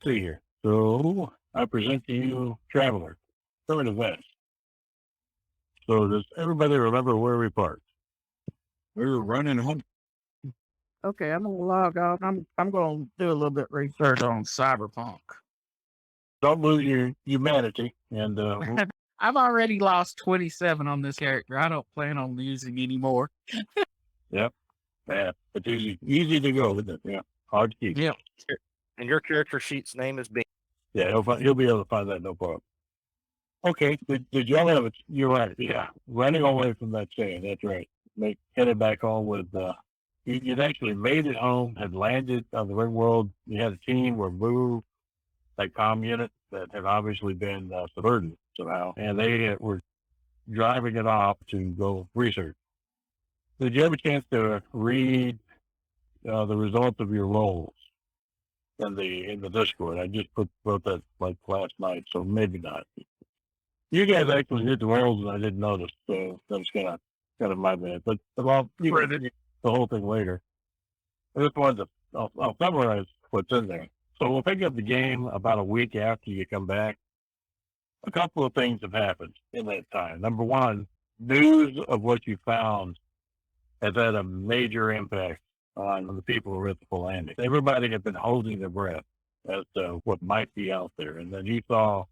see here. So I present to you Traveler, current events. So does everybody remember where we parked? We were running home. Okay, I'm gonna log off. I'm gonna do a little bit research on cyberpunk. Don't lose your humanity. And I've already lost 27 on this character. I don't plan on losing anymore. yep, yeah, it's easy to go, isn't it? Yeah, hard to keep. Yep. And your character sheet's name is Bean. Yeah, he'll be able to find that, no problem. Okay, did y'all have it? You're right. Yeah, running away from that chain. That's right. Headed back home with. You'd actually made it home, had landed on the ring world. You had a team were moved, like comm unit that had obviously been subverted somehow, and they were driving it off to go research. Did you have a chance to read the results of your rolls in the Discord? I just wrote that like last night, so maybe not. You guys actually did the rolls, and I didn't notice, so that's kind of my bad. But well, you can read the whole thing later. I just wanted to. I'll summarize what's in there. So we'll pick up the game about a week after you come back. A couple of things have happened in that time. Number one, news of what you found has had a major impact on the people who were at the full landing. Everybody had been holding their breath as to what might be out there. And then you saw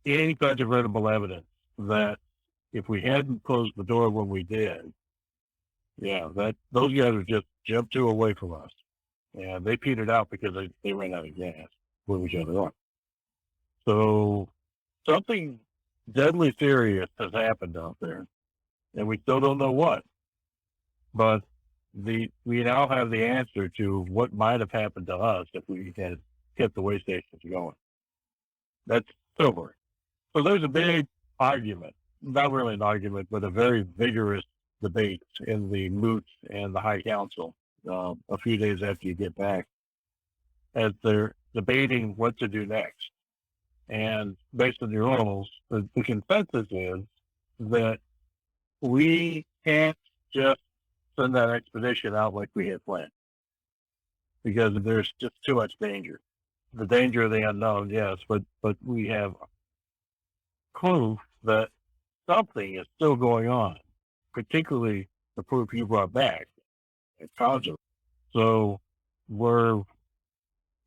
incontrovertible evidence that if we hadn't closed the door when we did, those guys would just jump two away from us. And they petered out because they ran out of gas with each other on. So something deadly serious has happened out there, and we still don't know what. But we now have the answer to what might have happened to us if we had kept the way stations going. That's sobering. So there's a big argument, not really an argument, but a very vigorous debate in the Moot and the High Council a few days after you get back, as they're debating what to do next. And based on the rules, the consensus is that we can't just send that expedition out like we had planned, because there's just too much danger. The danger of the unknown, yes, but we have proof that something is still going on, particularly the proof you brought back at Conjure. So the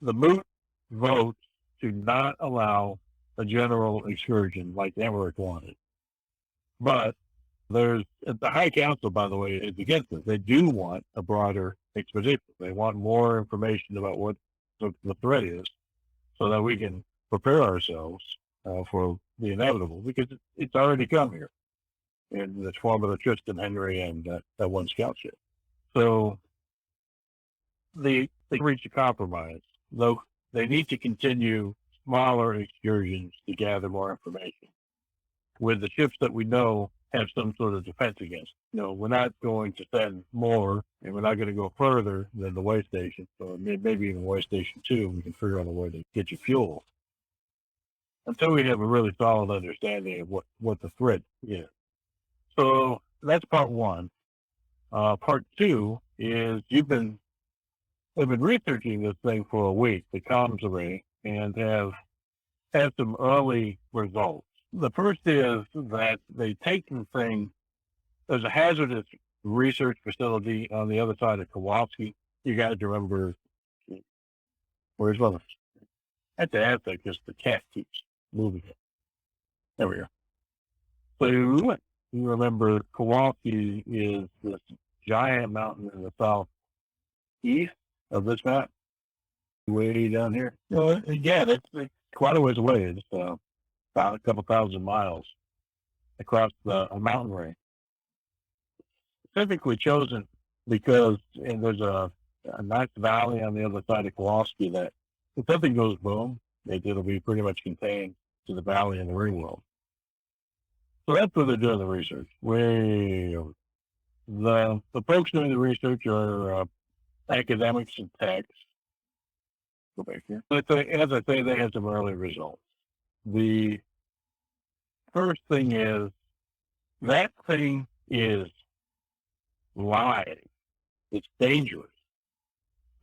Moot votes to not allow a general excursion like Emmerich wanted. But the High Council, by the way, is against it. They do want a broader expedition. They want more information about what the threat is so that we can prepare ourselves for the inevitable, because it's already come here in the form of the Tristan Henry and that one scout ship. So they reach a compromise, though they need to continue smaller excursions to gather more information with the ships that we know have some sort of defense against. We're not going to send more, and we're not going to go further than the way station. So maybe even way station 2, we can figure out a way to get you fuel until we have a really solid understanding of what the threat is. So that's part one. Part two is we've been researching this thing for a week, the comms array, and have had some early results. The first is that they take the thing. There's a hazardous research facility on the other side of Kowalski. You guys remember? Where's one? I have to ask that because the cat keeps moving it. There we go. So you remember Kowalski is this giant mountain in the southeast of this map, way down here. Again, it's quite a ways away. It's about a couple thousand miles across a mountain range. Specifically chosen because there's a nice valley on the other side of Kowalski that if something goes boom, it'll be pretty much contained to the valley and the ring world. So that's where they're doing the research. Way over. The folks doing the research are academics and techs. Go back here. As I say, they have some early results. The first thing is that thing is live. It's dangerous.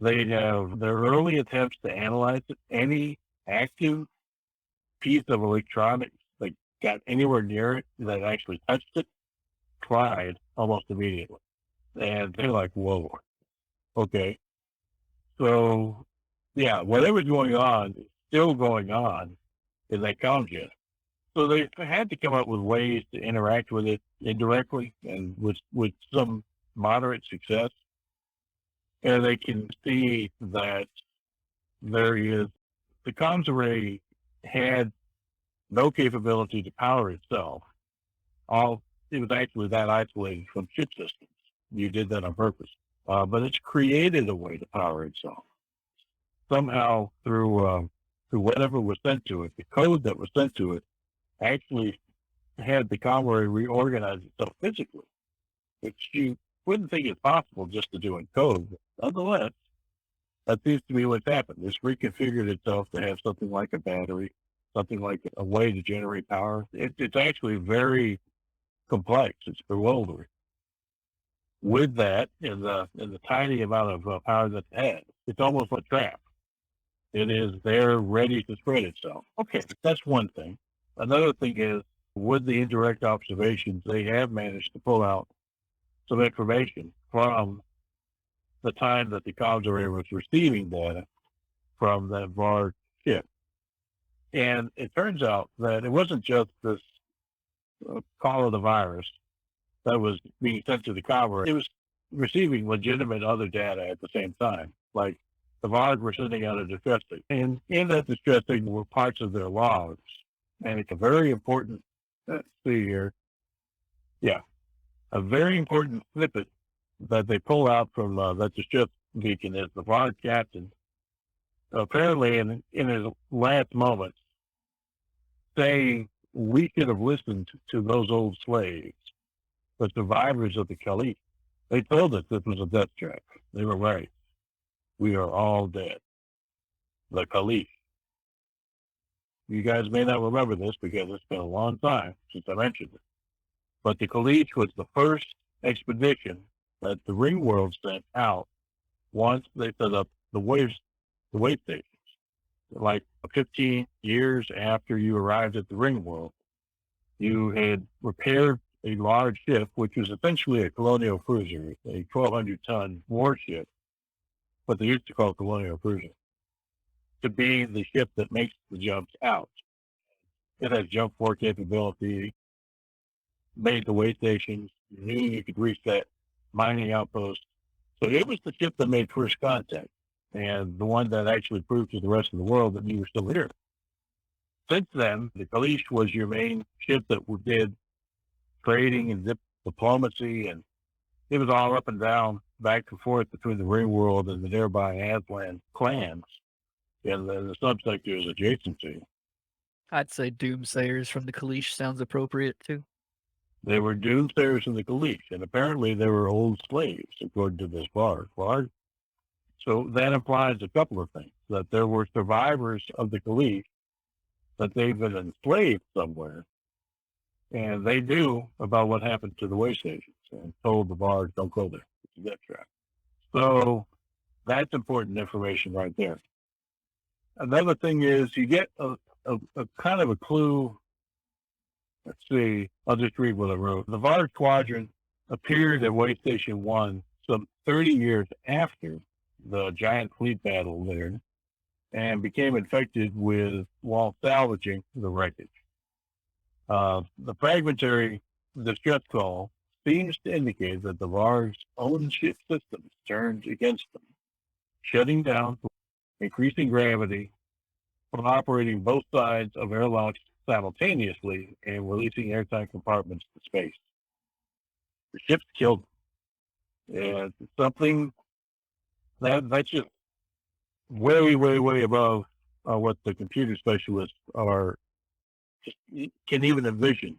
They have their early attempts to analyze it. Any active piece of electronics that got anywhere near it that actually touched it, cried almost immediately. And they're like, whoa, okay. So, yeah, whatever's going on is still going on in that comm jet. So they had to come up with ways to interact with it indirectly and with some moderate success. And they can see that there is, the comms array had no capability to power itself. It was actually that isolated from ship systems. You did that on purpose. But it's created a way to power itself. Somehow through whatever was sent to it, the code that was sent to it actually had the comm array reorganize itself physically, which you wouldn't think is possible just to do in code. But nonetheless, that seems to be what's happened. It's reconfigured itself to have something like a battery, something like a way to generate power. It's actually very complex. It's bewildering. With that, in the tiny amount of power that it has, it's almost like a trap. It is there ready to spread itself. Okay, that's one thing. Another thing is, with the indirect observations, they have managed to pull out some information from the time that the comms array was receiving data from that Varg ship. And it turns out that it wasn't just this call of the virus that was being sent to the comm array. It was receiving legitimate other data at the same time. Like the Varg were sending out a distress signal. And in that distress signal were parts of their logs. And it's a very important, let's see here. Yeah, a very important snippet that they pull out from that distress beacon is the Varg captain, apparently in his last moments, saying we should have listened to those old slaves, the survivors of the Caliph. They told us this was a death trap. They were right. We are all dead. The Caliph. You guys may not remember this because it's been a long time since I mentioned it. But the Caliph was the first expedition that the Ring World sent out once they set up the way stations. Like 15 years after you arrived at the Ring World, you had repaired a large ship, which was essentially a colonial cruiser, a 1,200-ton warship, but they used to call it colonial cruiser, to be the ship that makes the jumps out. It has jump forward capability, made the way stations, knew you could reset mining outposts. So it was the ship that made first contact, and the one that actually proved to the rest of the world that you were still here. Since then, the Kalish was your main ship that did trading and diplomacy, and it was all up and down, back and forth between the Ring World and the nearby Aslan clans, and the subsectors adjacent to you. I'd say Doomsayers from the Kalish sounds appropriate too. They were doomsayers in the Kalish, and apparently they were old slaves, according to this Varg. So that implies a couple of things, that there were survivors of the Kalish, that they've been enslaved somewhere, and they knew about what happened to the way stations and told the Varg, don't go there. It's a death trap. So that's important information right there. Another thing is you get a kind of a clue. Let's see. I'll just read what I wrote. The Varg Squadron appeared at Waystation One some 30 years after the giant fleet battle there, and became infected with while salvaging the wreckage. The fragmentary distress call seems to indicate that the Varg's own ship systems turned against them, shutting down, increasing gravity, from operating both sides of airlocks simultaneously and releasing airtight compartments to space. The ships killed them. And something that's just way, way, way above what the computer specialists are can even envision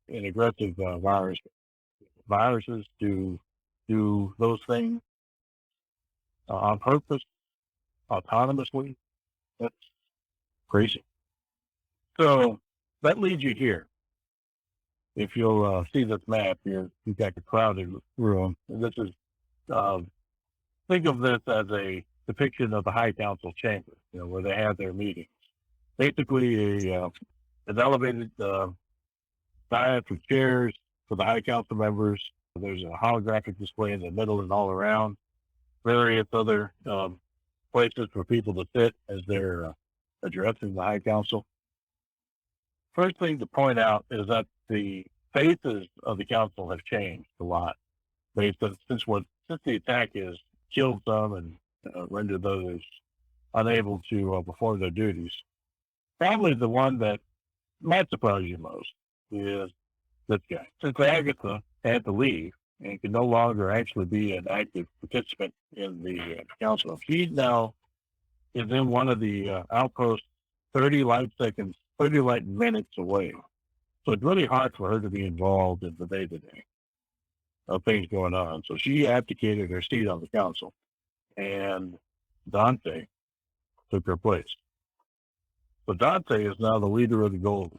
an aggressive virus. Viruses do those things on purpose, autonomously. That's crazy. So that leads you here. If you'll see this map here, you've got the crowded room. This is think of this as a depiction of the High Council chamber, where they have their meetings. Basically, an elevated dais with chairs for the High Council members. There's a holographic display in the middle and all around. Various other places for people to sit as they're addressing the High Council. First thing to point out is that the faces of the council have changed a lot since the attack has killed some and rendered others unable to perform their duties. Probably the one that might surprise you most is this guy. Since Agatha had to leave and can no longer actually be an active participant in the council, she now is in one of the outposts 30 light minutes away. So it's really hard for her to be involved in the day-to-day of things going on. So she abdicated her seat on the council, and Dante took her place. So Dante is now the leader of the Golden,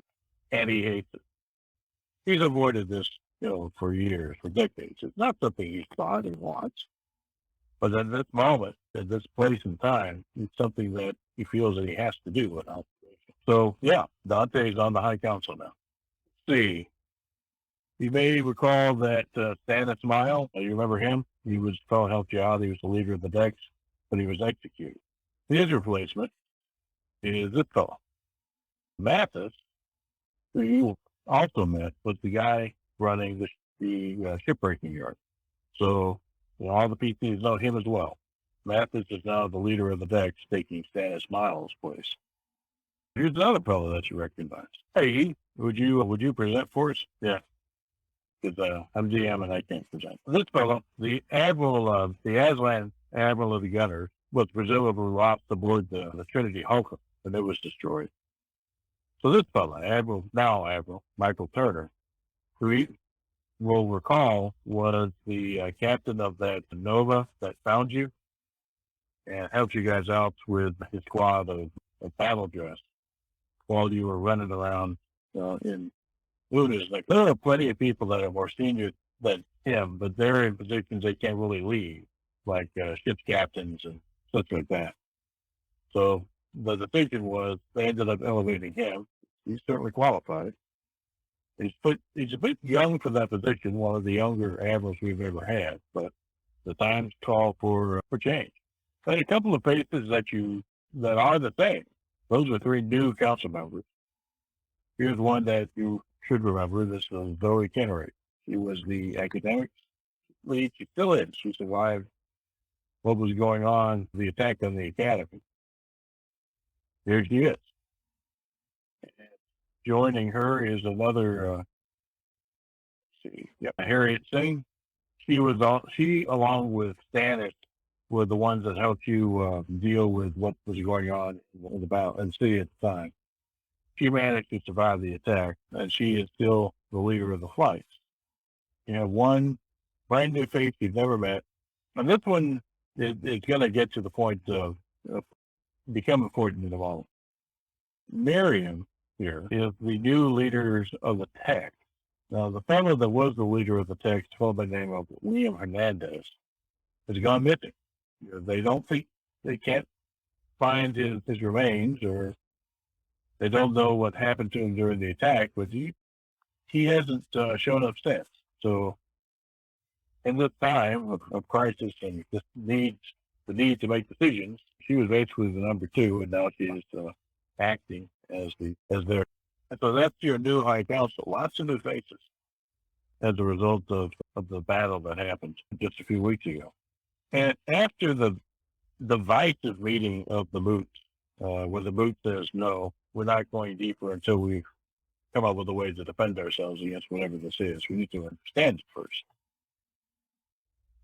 and he hates it. He's avoided this, for years, for decades. It's not something he's thought he wants, but at this moment, at this place and time, it's something that he feels that he has to do. So, yeah, Dante is on the High Council now. See, you may recall that Stannis Mile, you remember him? He was fellow helped you out. He was the leader of the Dex, but he was executed. His replacement is this fellow. Mathis, who you also met, was the guy running the shipbreaking yard. So all the PCs know him as well. Mathis is now the leader of the Dex, taking Stannis Miles' place. Here's another fellow that you recognize. Hey, would you present for us? Yeah, because I'm GM and I can't present. This fellow, the Admiral, the Aslan Admiral of the Gunners, was presumably lost aboard the Trinity Hulk, and it was destroyed. So this fellow, Admiral Michael Turner, who you will recall was the captain of that Nova that found you and helped you guys out with his squad of battle dress while you were running around in Luna's. Like, there are plenty of people that are more senior than him, but they're in positions they can't really leave, like ship's captains and such like that. So the decision was they ended up elevating him. He's certainly qualified. He's a bit young for that position, one of the younger admirals we've ever had, but the times call for change. And a couple of faces that are the same. Those are three new council members. Here's one that you should remember. This is Zoe Kennery. She was the academics lead. She still is. She survived what was going on, the attack on the academy. Here she is. And joining her is another, Harriet Singh. She along with Stannis were the ones that helped you deal with what was going on in the city at the time. She managed to survive the attack, and she is still the leader of the flights. You have one brand new face you've never met, and this one is going to get to the point of become important in the all. Miriam here is the new leader of the tech. Now, the fellow that was the leader of the tech, fellow by the name of William Hernandez, has gone missing. They don't think they can't find his remains, or they don't know what happened to him during the attack, but he hasn't shown up since. So in this time of crisis and the need to make decisions, she was basically the number two, and now she is acting as their. And so that's your new High Council. Lots of new faces as a result of the battle that happened just a few weeks ago. And after the divisive meeting of the Moot, where the Moot says, no, we're not going deeper until we come up with a way to defend ourselves against whatever this is. We need to understand it first.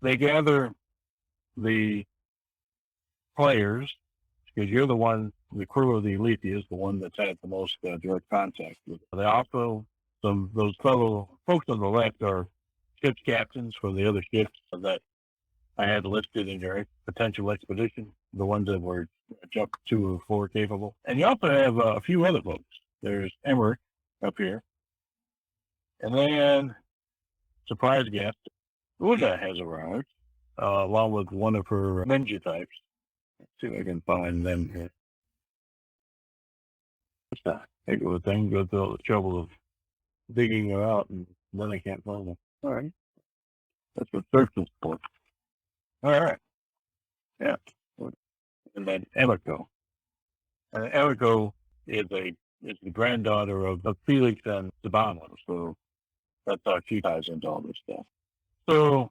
They gather the players, because you're the crew of the Eliethia is the one that's had the most direct contact with. They also, those fellow folks on the left are ship's captains for the other ships that I had listed in your potential expedition, the ones that were jump 2 or 4 capable. And you also have a few other folks. There's Emmerich up here. And then, surprise guest, Una has arrived. along with one of her ninja types. Let's see if I can find them here. What's that? Heck of a thing. Go through all the trouble of digging her out, and then I can't find them. All right. That's what search is for. All right. Yeah. And then Emiko. And Emiko is the granddaughter of Felix and Sabana. So that's how she ties into all this stuff. So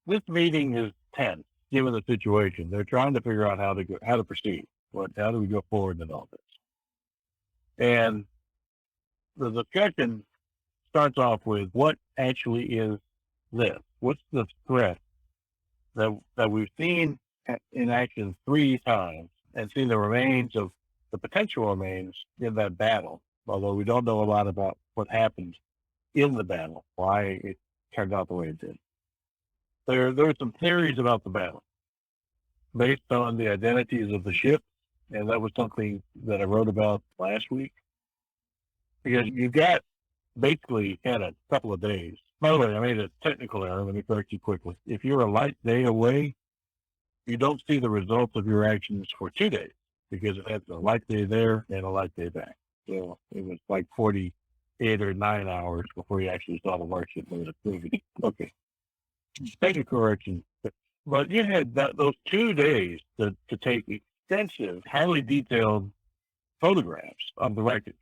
this meeting is tense, given the situation. They're trying to figure out how to proceed. How do we go forward in all this? And the discussion starts off with what actually is this? What's the threat that we've seen in action 3 times and seen the remains of the potential remains in that battle, although we don't know a lot about what happened in the battle, why it turned out the way it did. There are some theories about the battle based on the identities of the ships, and that was something that I wrote about last week. Because you've got basically had a couple of days. By the way, I made a technical error. Let me correct you quickly. If you're a light day away, you don't see the results of your actions for 2 days because it had a light day there and a light day back. So it was like 48 or 9 hours before you actually saw the worksheet that was approved. Okay. Technical correction. But you had those 2 days to take extensive, highly detailed photographs of the wreckage.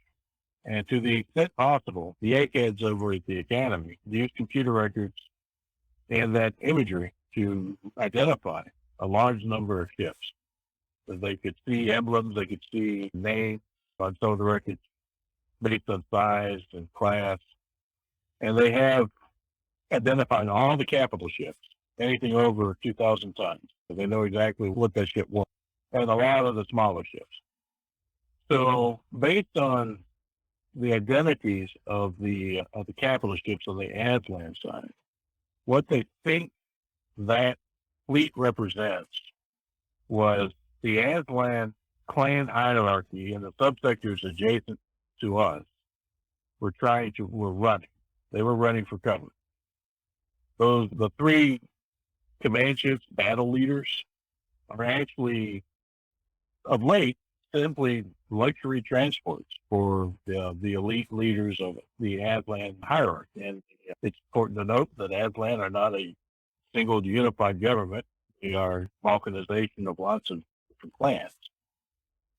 And to the extent possible, the ACADs over at the Academy used computer records and that imagery to identify a large number of ships. So they could see emblems, they could see names on some of the records based on size and class. And they have identified all the capital ships, anything over 2,000 tons. So they know exactly what that ship was, and a lot of the smaller ships. So based on the identities of the capital ships on the Aslan side, what they think that fleet represents was the Aslan clan hierarchy and the subsectors adjacent to us were running. They were running for cover. The 3 command ships, battle leaders, are actually, of late, simply luxury transports for the elite leaders of the Aslan hierarchy. And it's important to note that Aslan are not a single unified government. They are balkanization of lots of different clans.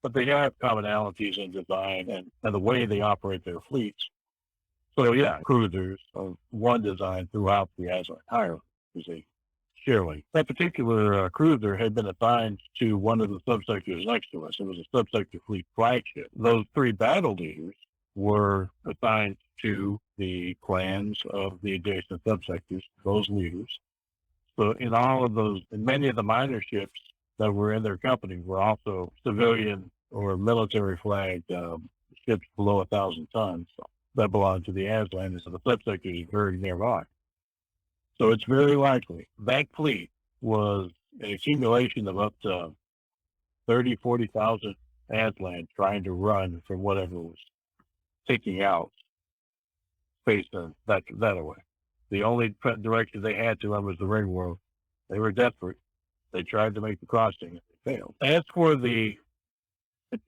But they have commonalities in design and the way they operate their fleets. So yeah, cruisers of one design throughout the Aslan hierarchy. Surely. That particular cruiser had been assigned to one of the subsectors next to us. It was a subsector fleet flagship. Those 3 battle leaders were assigned to the clans of the adjacent subsectors, those leaders. So in many of the minor ships that were in their company were also civilian or military flagged ships below 1,000 tons that belonged to the Aslan, and so the subsector is very nearby. So it's very likely that fleet was an accumulation of up to 30, 40,000 Aslan trying to run from whatever was taking out facing that away. The only direction they had to run was the ring world. They were desperate. They tried to make the crossing and they failed. As for the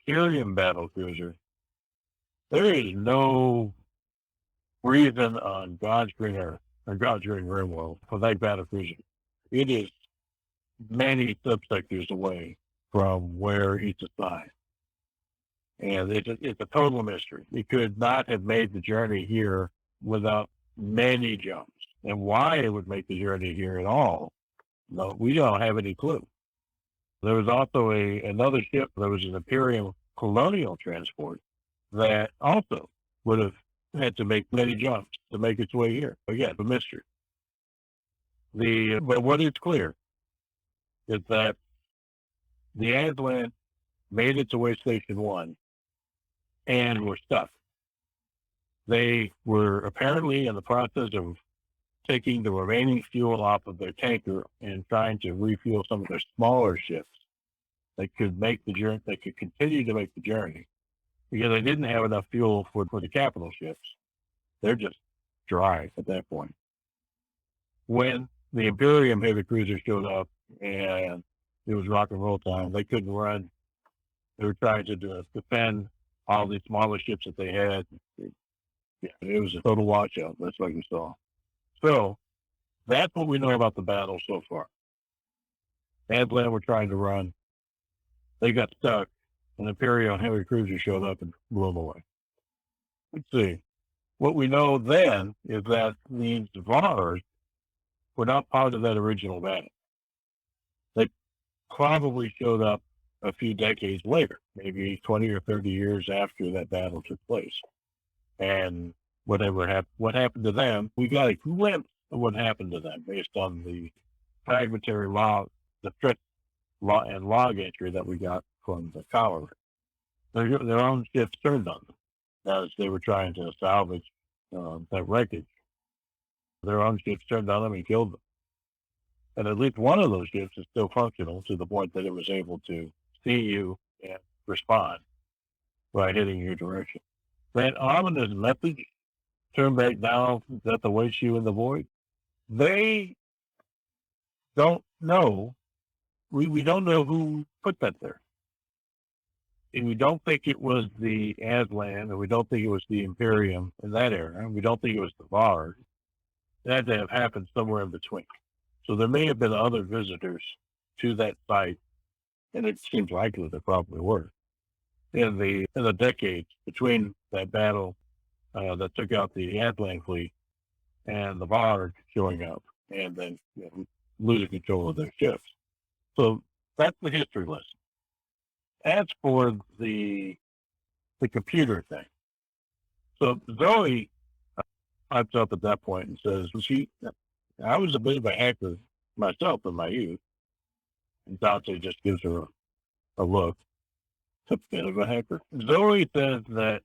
Tyrian battle cruiser, there is no reason on God's green earth or God's green rim world for that battle cruiser. It is many subsectors away from where it's assigned. And it's a total mystery. It could not have made the journey here without many jumps. And why it would make the journey here at all, no, we don't have any clue. There was also another ship. There was an Imperial colonial transport that also would have had to make many jumps to make its way here. Again, a mystery. But what is clear is that the Aslan made it to Waystation One and were stuck. They were apparently in the process of taking the remaining fuel off of their tanker and trying to refuel some of their smaller ships that could make the journey, that could continue to make the journey, because they didn't have enough fuel for the capital ships. They're just dry at that point. When the Imperium heavy cruiser showed up, and it was rock and roll time. They couldn't run. They were trying to defend all these smaller ships that they had. It was a total washout. That's what you saw. So that's what we know about the battle so far. Adland were trying to run. They got stuck. An Imperial heavy cruiser showed up and blew them away. Let's see. What we know then is that the Zavars were not part of that original battle. They probably showed up a few decades later, maybe 20 or 30 years after that battle took place. And what happened to them, we got a glimpse of what happened to them based on the fragmentary log, the threat and log entry that we got from the Collar. Their own ships turned on them as they were trying to salvage that wreckage. Their own ships turned on them and killed them. And at least one of those ships is still functional to the point that it was able to see you and respond by hitting your direction. That ominous message, turn back now, that awaits you in the void, they don't know. We don't know who put that there. And we don't think it was the Aslan, or we don't think it was the Imperium in that era. We don't think it was the Vard. It had to have happened somewhere in between. So there may have been other visitors to that site, and it seems likely there probably were, in the decades between that battle that took out the Atlantic fleet and the Vard showing up and then losing control of their ships. So that's the history lesson. As for the computer thing, so Zoe pipes up at that point and says, I was a bit of a hacker myself in my youth. And Dante just gives her a look. A bit of a hacker. Zoe says that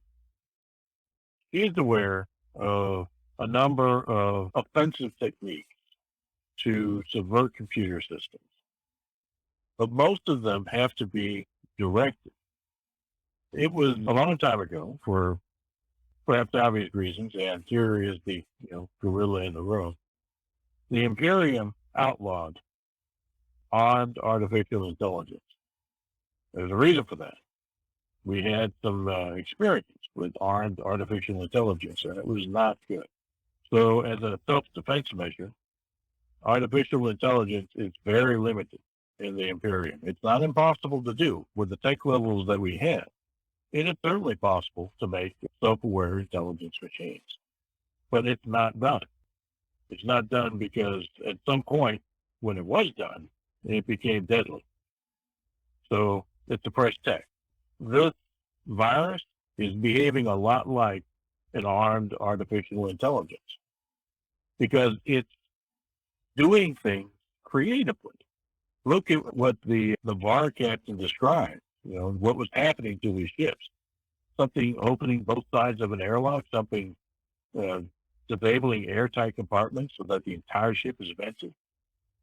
she's aware of a number of offensive techniques to subvert computer systems, but most of them have to be directed. It was a long time ago, for perhaps obvious reasons, and here is the gorilla in the room. The Imperium outlawed armed artificial intelligence. There's a reason for that. We had some experience with armed artificial intelligence, and it was not good. So as a self-defense measure, artificial intelligence is very limited in the Imperium. It's not impossible to do with the tech levels that we have. It is certainly possible to make self-aware intelligence machines, but it's not done. It's not done because at some point when it was done, it became deadly. So it's suppressed tech. This virus is behaving a lot like an armed artificial intelligence because it's doing things creatively. Look at what the VAR captain described, what was happening to his ships. Something opening both sides of an airlock, something disabling airtight compartments so that the entire ship is vented,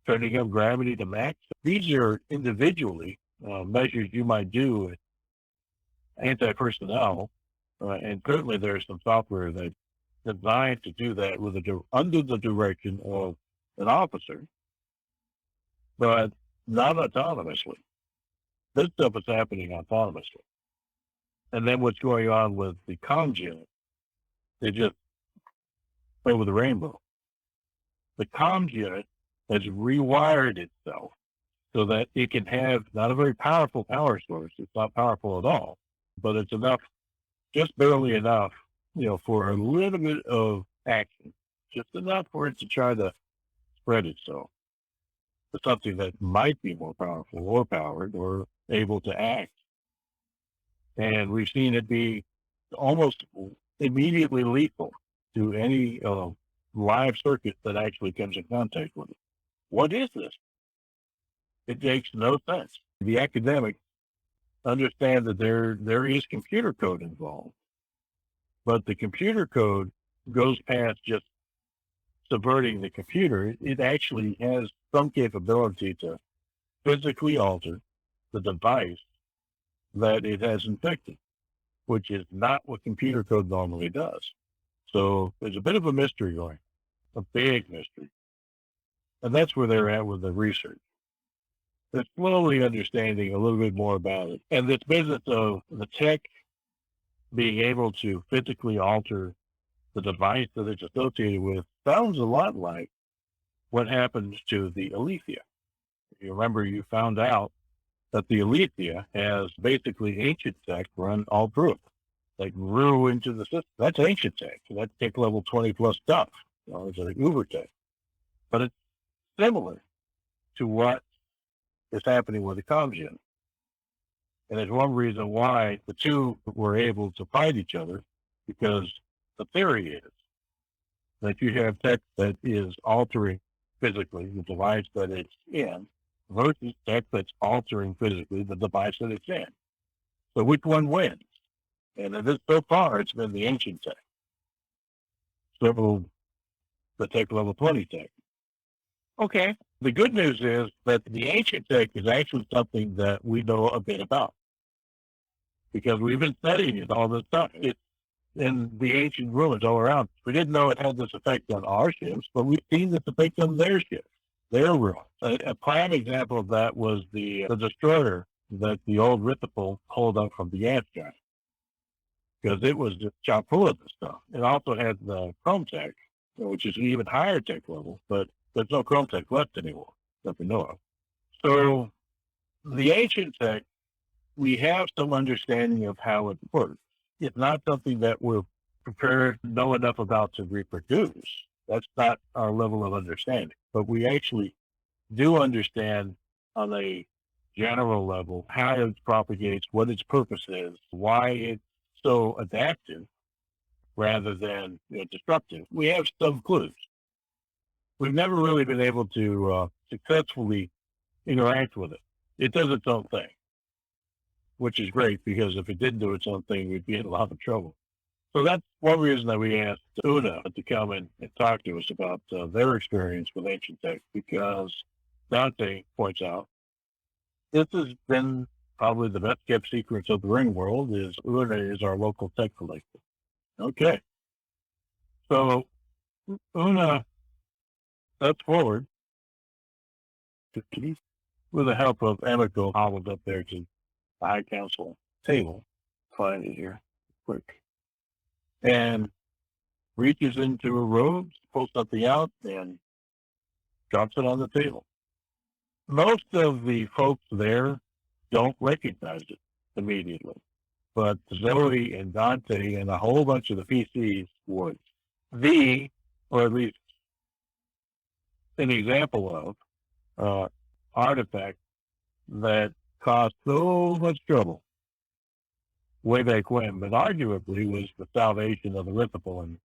turning up gravity to max. These are individually measures you might do anti-personnel, and certainly there's some software that's designed to do that under the direction of an officer, but not autonomously. This stuff is happening autonomously. And then what's going on with the comms unit, they just over the rainbow. The comms unit has rewired itself so that it can have not a very powerful power source. It's not powerful at all, but it's enough, just barely enough, for a little bit of action, just enough for it to try to spread itself to something that might be more powerful or powered or able to act. And we've seen it be almost immediately lethal to any live circuit that actually comes in contact with it. What is this? It makes no sense. The academics understand that there is computer code involved, but the computer code goes past just subverting the computer. It actually has some capability to physically alter the device that it has infected, which is not what computer code normally does. So there's a bit of a mystery going, a big mystery. And that's where they're at with the research. They're slowly understanding a little bit more about it. And this business of the tech being able to physically alter the device that it's associated with sounds a lot like what happens to the Eliethia. You remember you found out that the Eliethia has basically ancient tech run all through it. They grew into the system. That's ancient tech. So that's tech level 20 plus stuff. It's like Uber tech. But it's similar to what is happening with the Comgen. And there's one reason why the two were able to fight each other, because the theory is that you have tech that is altering physically the device that it's in versus tech that's altering physically the device that it's in. So which one wins? And so far, it's been the ancient tech. So the tech level 20 tech. Okay. The good news is that the ancient tech is actually something that we know a bit about, because we've been studying it all this time. It's in the ancient ruins all around. We didn't know it had this effect on our ships, but we've seen this effect on their ships, their ruins. A prime example of that was the destroyer that the old Rithipal pulled up from the gas giant, because it was just chock full of this stuff. It also had the chrome tech, which is an even higher tech level, but there's no chrome tech left anymore that we know of. So the ancient tech, we have some understanding of how it works. It's not something that we're prepared to know enough about to reproduce. That's not our level of understanding. But we actually do understand on a general level how it propagates, what its purpose is, why it's so adaptive rather than destructive. We have some clues. We've never really been able to successfully interact with it. It does its own thing, which is great, because if it didn't do its own thing, we'd be in a lot of trouble. So that's one reason that we asked Una to come in and talk to us about their experience with ancient tech, because Dante points out this has been probably the best kept secrets of the ring world. Is Una is our local tech collector. Okay. So Una steps forward with the help of Emiko, hobbled up there to the High Council table. Find it here quick. And reaches into her robes, pulls something out, and drops it on the table. Most of the folks there don't recognize it immediately, but Zoe and Dante and a whole bunch of the PCs would. Or at least an example of, artifact that caused so much trouble way back when, but arguably was the salvation of the Rithipal. And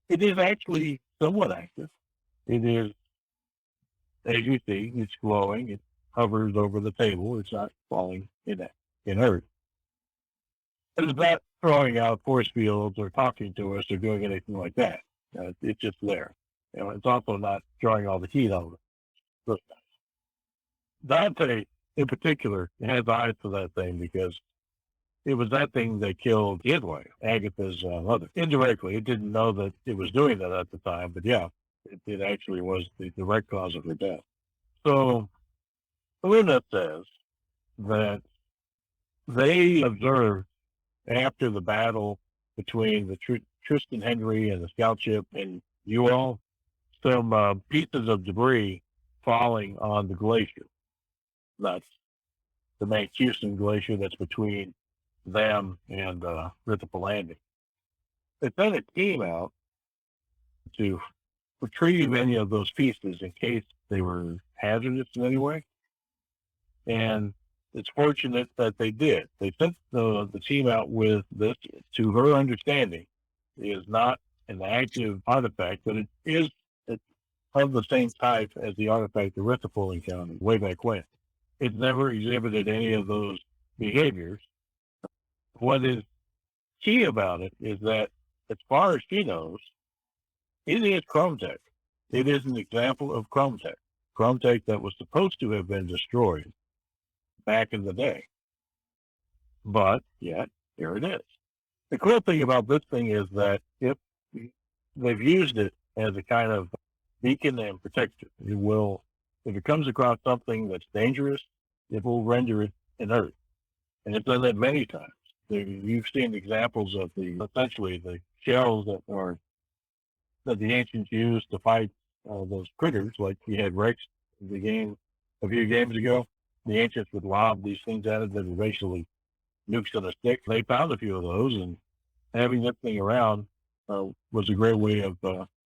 it is actually somewhat active. It is, as you see, it's glowing. It hovers over the table. It's not falling inert. It's not throwing out force fields or talking to us or doing anything like that. It's just there. It's also not drawing all the heat out of it. Dante, in particular, has eyes for that thing, because it was that thing that killed his wife, Agatha's mother. Indirectly, it didn't know that it was doing that at the time, but yeah, it actually was the direct cause of her death. So, Luna says that they observed after the battle between the Tristan Henry and the scout ship and you all, some pieces of debris falling on the glacier. That's the Mancuson Glacier that's between them and Rithipal Landing. They sent a team out to retrieve any of those pieces in case they were hazardous in any way. And it's fortunate that they did. They sent the team out with this, to her understanding, is not an active artifact, but it is of the same type as the artifact the Rithipal encountered way back when. It never exhibited any of those behaviors. What is key about it is that, as far as she knows, it is chrome tech. It is an example of chrome tech that was supposed to have been destroyed back in the day. But yet, here it is. The cool thing about this thing is that if they've used it as a kind of beacon and protector. It will, if it comes across something that's dangerous, it will render it inert. And it's done that many times. You've seen examples of essentially the shells that the ancients used to fight those critters, like you had Rex in the game a few games ago. The ancients would lob these things at it that were basically nukes on a stick. They found a few of those, and having that thing around was a great way of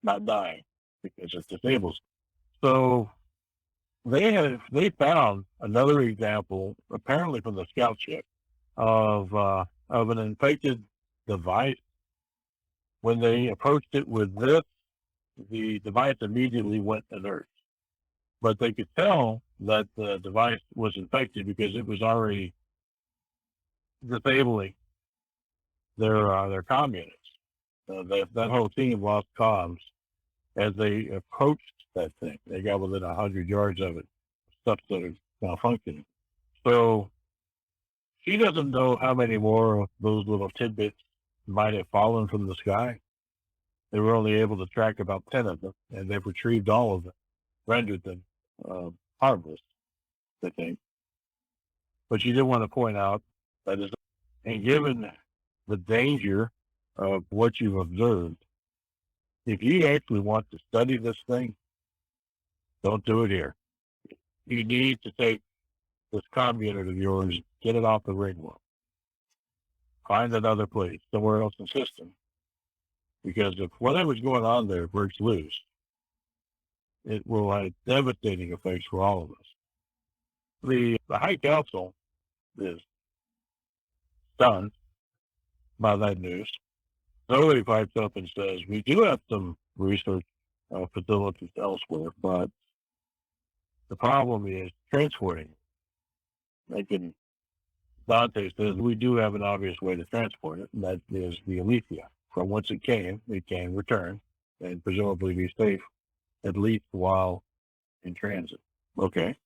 not dying because it disables. So they found another example, apparently from the scout ship, of an infected device. When they approached it with this, the device immediately went inert. But they could tell that the device was infected because it was already disabling their comm units. That whole team lost comms as they approached that thing. They got within 100 yards of it, stuff started malfunctioning. So she doesn't know how many more of those little tidbits might have fallen from the sky. They were only able to track about 10 of them, and they've retrieved all of them, rendered them harmless, I think. But she did want to point out that, and given the danger of what you've observed, if you actually want to study this thing, don't do it here. You need to take this comm unit of yours, get it off the ringworm. Find another place, somewhere else in the system. Because if whatever's going on there breaks loose, it will have devastating effects for all of us. The High Council is stunned by that news. Somebody pipes up and says, we do have some research facilities elsewhere, but the problem is transporting. Dante says, we do have an obvious way to transport it, and that is the Eliethia. From whence it can return and presumably be safe, at least while in transit. Okay.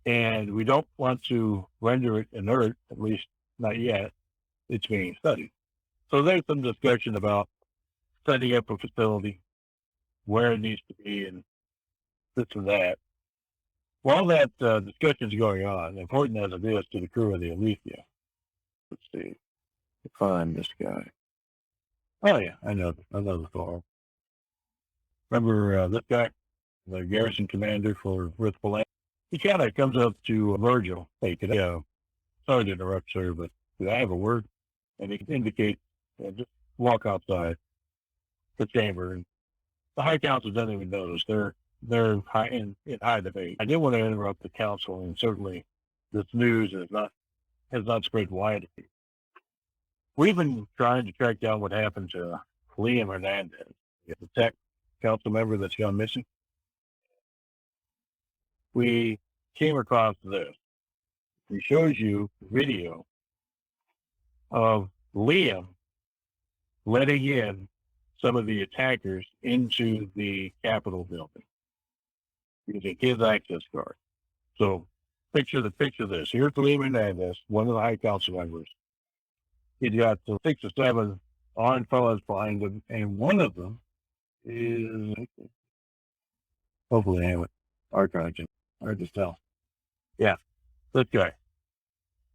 And we don't want to render it inert, at least not yet. It's being studied. So there's some discussion about setting up a facility, where it needs to be, and this and that. While that discussion is going on, important as it is to the crew of the Eliethia, let's see, find this guy. Oh yeah, I know the fellow. Remember this guy, the garrison commander for Rithful. He kind of comes up to Virgil. Hey, could I, sorry to interrupt, sir, but could I have a word? And he indicates, just walk outside the chamber. And the High Council doesn't even notice. They're high in high debate. I didn't want to interrupt the council, and certainly this news has not spread widely. We've been trying to track down what happened to Liam Hernandez, the tech council member that's gone missing. We came across this. He shows you video of Liam letting in some of the attackers into the Capitol building using his access card. So picture this. Here's Liam Hernandez, one of the High Council members. He's got 6 or 7 armed fellows behind him, and one of them is, hopefully I have it archived. Hard to tell. Yeah, this guy.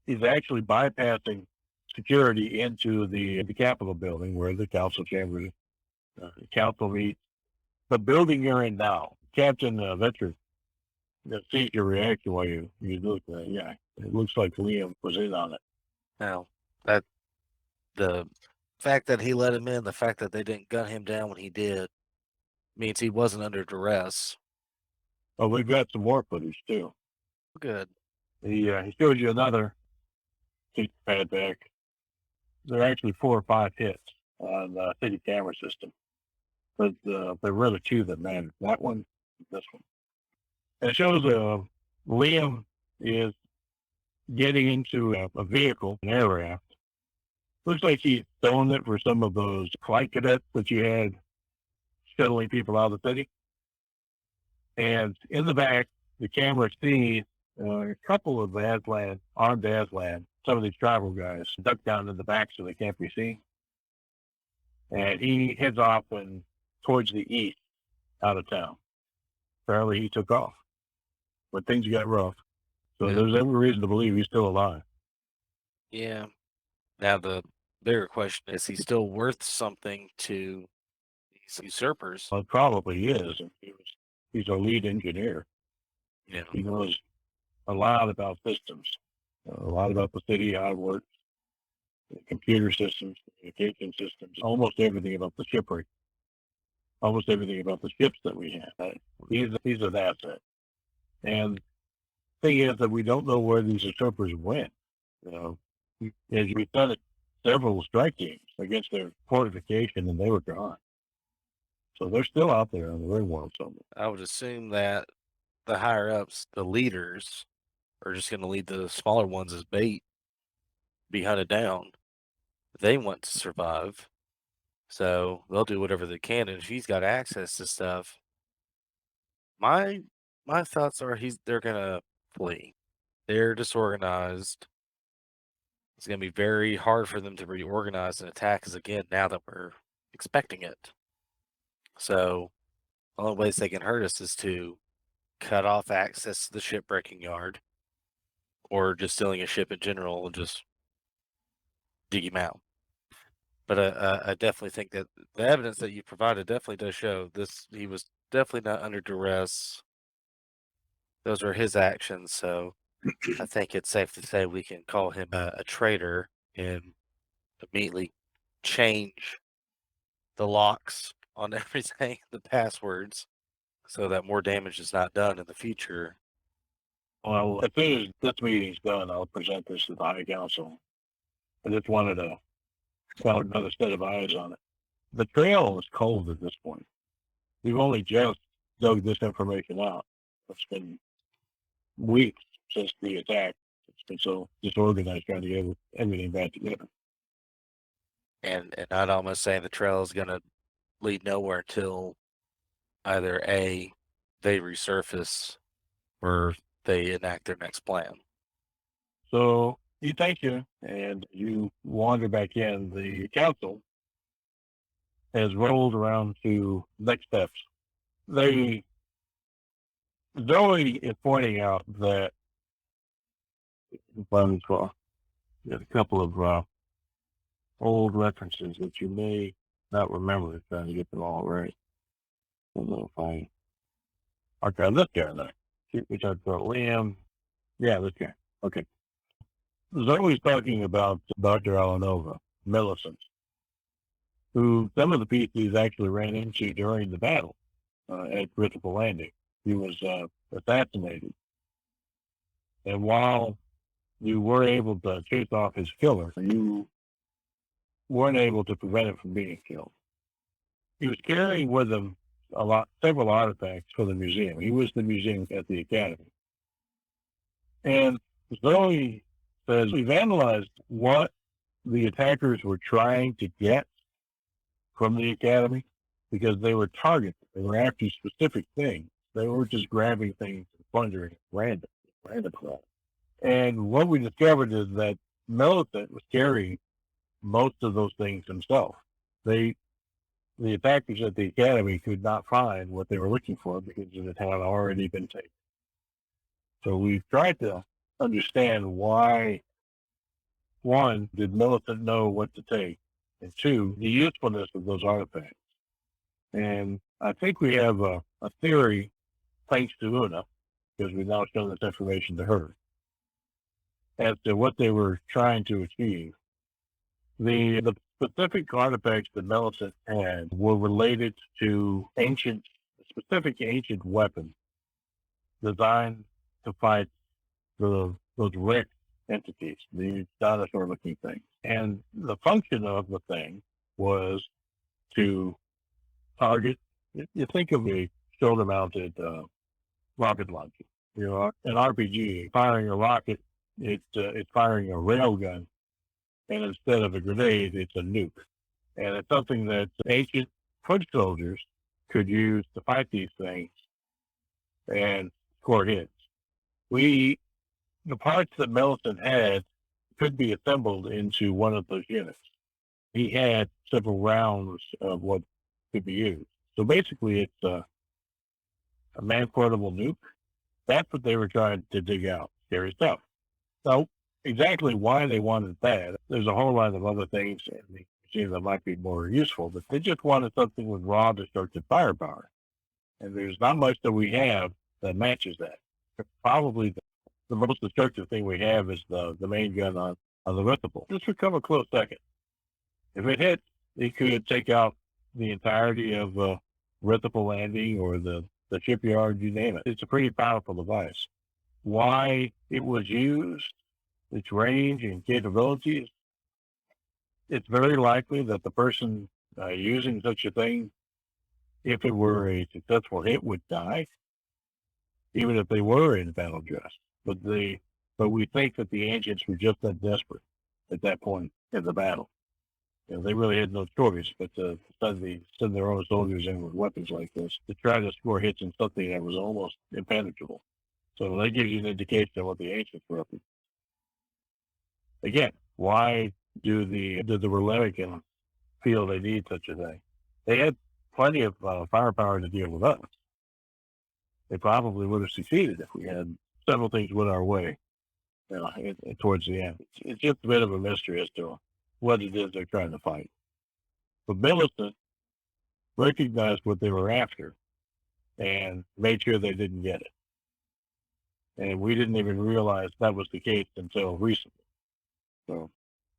He's actually bypassing security into the Capitol building where the council chambers, the council meets. The building you're in now, Captain Veteran, sees your reaction while you look at that guy. It looks like Liam was in on it. Now, that the fact that he let him in, the fact that they didn't gun him down when he did, means he wasn't under duress. Oh, we've got some more footage too. Good. He shows you another pad back. There are actually 4 or 5 hits on the city camera system, but there were really 2 that mattered. That one, this one. And it shows Liam is getting into a vehicle, an aircraft. Looks like he's stolen it for some of those flight cadets that you had shuttling people out of the city. And in the back, the camera sees a couple of armed Aslan, some of these tribal guys, duck down in the back so they can't be seen. And he heads off towards the east out of town. Apparently he took off, but things got rough. So Yeah. there's every reason to believe he's still alive. Yeah. Now the bigger question is: he still worth something to these usurpers? Well, probably he is. He's a lead engineer. Yeah. He knows a lot about systems, a lot about the city, how it works, the computer systems, communication systems, almost everything about the shipwreck, almost everything about the ships that we have. He's an asset. And the thing is that we don't know where these usurpers went. You know, as we've done it several strike teams against their fortification, and they were gone. So they're still out there on the ring world somewhere. I would assume that the higher ups, the leaders, are just going to leave the smaller ones as bait, be hunted down. They want to survive, so they'll do whatever they can. And if he's got access to stuff, my thoughts are they're gonna flee. They're disorganized. It's gonna be very hard for them to reorganize and attack us again now that we're expecting it. So the only ways they can hurt us is to cut off access to the shipbreaking yard, or just stealing a ship in general and just dig him out. But I definitely think that the evidence that you provided definitely does show this. He was definitely not under duress. Those are his actions, so I think it's safe to say we can call him a traitor and immediately change the locks on everything, the passwords, so that more damage is not done in the future. Well, as soon as this meeting's done, I'll present this to the High Council. I just wanted to have another set of eyes on it. The trail is cold at this point. We've only just dug this information out. It's been weeks since the attack. It's been so disorganized trying to get everything back together. And I'd almost say the trail is going to lead nowhere until either A, they resurface, or they enact their next plan. So you thank you, and you wander back in. The council has rolled around to next steps. Zoe is pointing out that there's a couple of old references that you may not remember, trying to get them all right. I don't know if okay, this guy there. We talked about Liam. Yeah, this guy. Okay. Zoe's talking about Dr. Alanova, Millicent, who some of the pieces actually ran into during the battle at Critical Landing. He was assassinated. And while you were able to chase off his killer, you weren't able to prevent him from being killed. He was carrying with him several artifacts for the museum. He was the museum at the academy. And Zoe says, we've analyzed what the attackers were trying to get from the academy, because they were targeted. They were after specific things. They were just grabbing things and plundering random crap. And what we discovered is that Millicent was carrying most of those things himself. The attackers at the academy could not find what they were looking for because it had already been taken. So we've tried to understand why, one, did Millicent know what to take? And two, the usefulness of those artifacts. And I think we have a theory, thanks to Una, because we've now shown this information to her, as to what they were trying to achieve. The specific artifacts that Millicent had were related to specific ancient weapons designed to fight those wrecked entities, these dinosaur-looking things. And the function of the thing was to target. You think of a shoulder-mounted rocket launcher. You know, an RPG firing a rocket, it's firing a railgun, and instead of a grenade, it's a nuke. And it's something that ancient foot soldiers could use to fight these things and score hits. The parts that Millicent had could be assembled into one of those units. He had several rounds of what could be used. So basically, it's a man-portable nuke. That's what they were trying to dig out. Scary stuff. So exactly why they wanted that, there's a whole lot of other things in the machine that might be more useful, but they just wanted something with raw destructive firepower. And there's not much that we have that matches that. Probably the most destructive thing we have is the main gun on the Ripple. This would come a close second. If it hit, it could take out the entirety of Ripple Landing or the shipyard, you name it. It's a pretty powerful device. Why it was used, its range and capabilities, it's very likely that the person using such a thing, if it were a successful hit, would die, even if they were in battle dress. But we think that the ancients were just that desperate at that point in the battle. You know, they really had no choice but to send their own soldiers in with weapons like this to try to score hits in something that was almost impenetrable. So that gives you an indication of what the ancients were up to. Again, why do the Relemicans feel they need such a thing? They had plenty of firepower to deal with us. They probably would have succeeded if we had several things went our way, you know, towards the end. It's just a bit of a mystery as to what it is they're trying to fight. But Millicent recognized what they were after and made sure they didn't get it. And we didn't even realize that was the case until recently. So,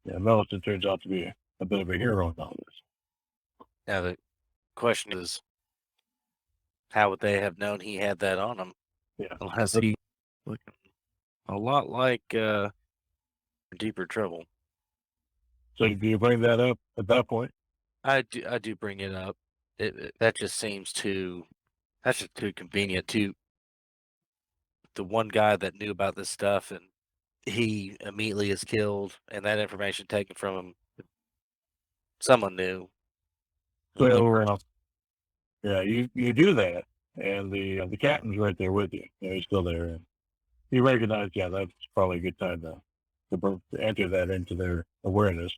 yeah, Millicent turns out to be a bit of a hero in all this. Now the question is, how would they have known he had that on him? Yeah. Unless he looked a lot like Deeper Trouble. So do you bring that up at that point? I do bring it up. That just seems that's just too convenient to the one guy that knew about this stuff, and he immediately is killed, and that information taken from him. Someone knew. So, yeah, you do that, and the captain's right there with you. You know, he's still there, and you recognize, yeah, that's probably a good time to enter that into their awareness.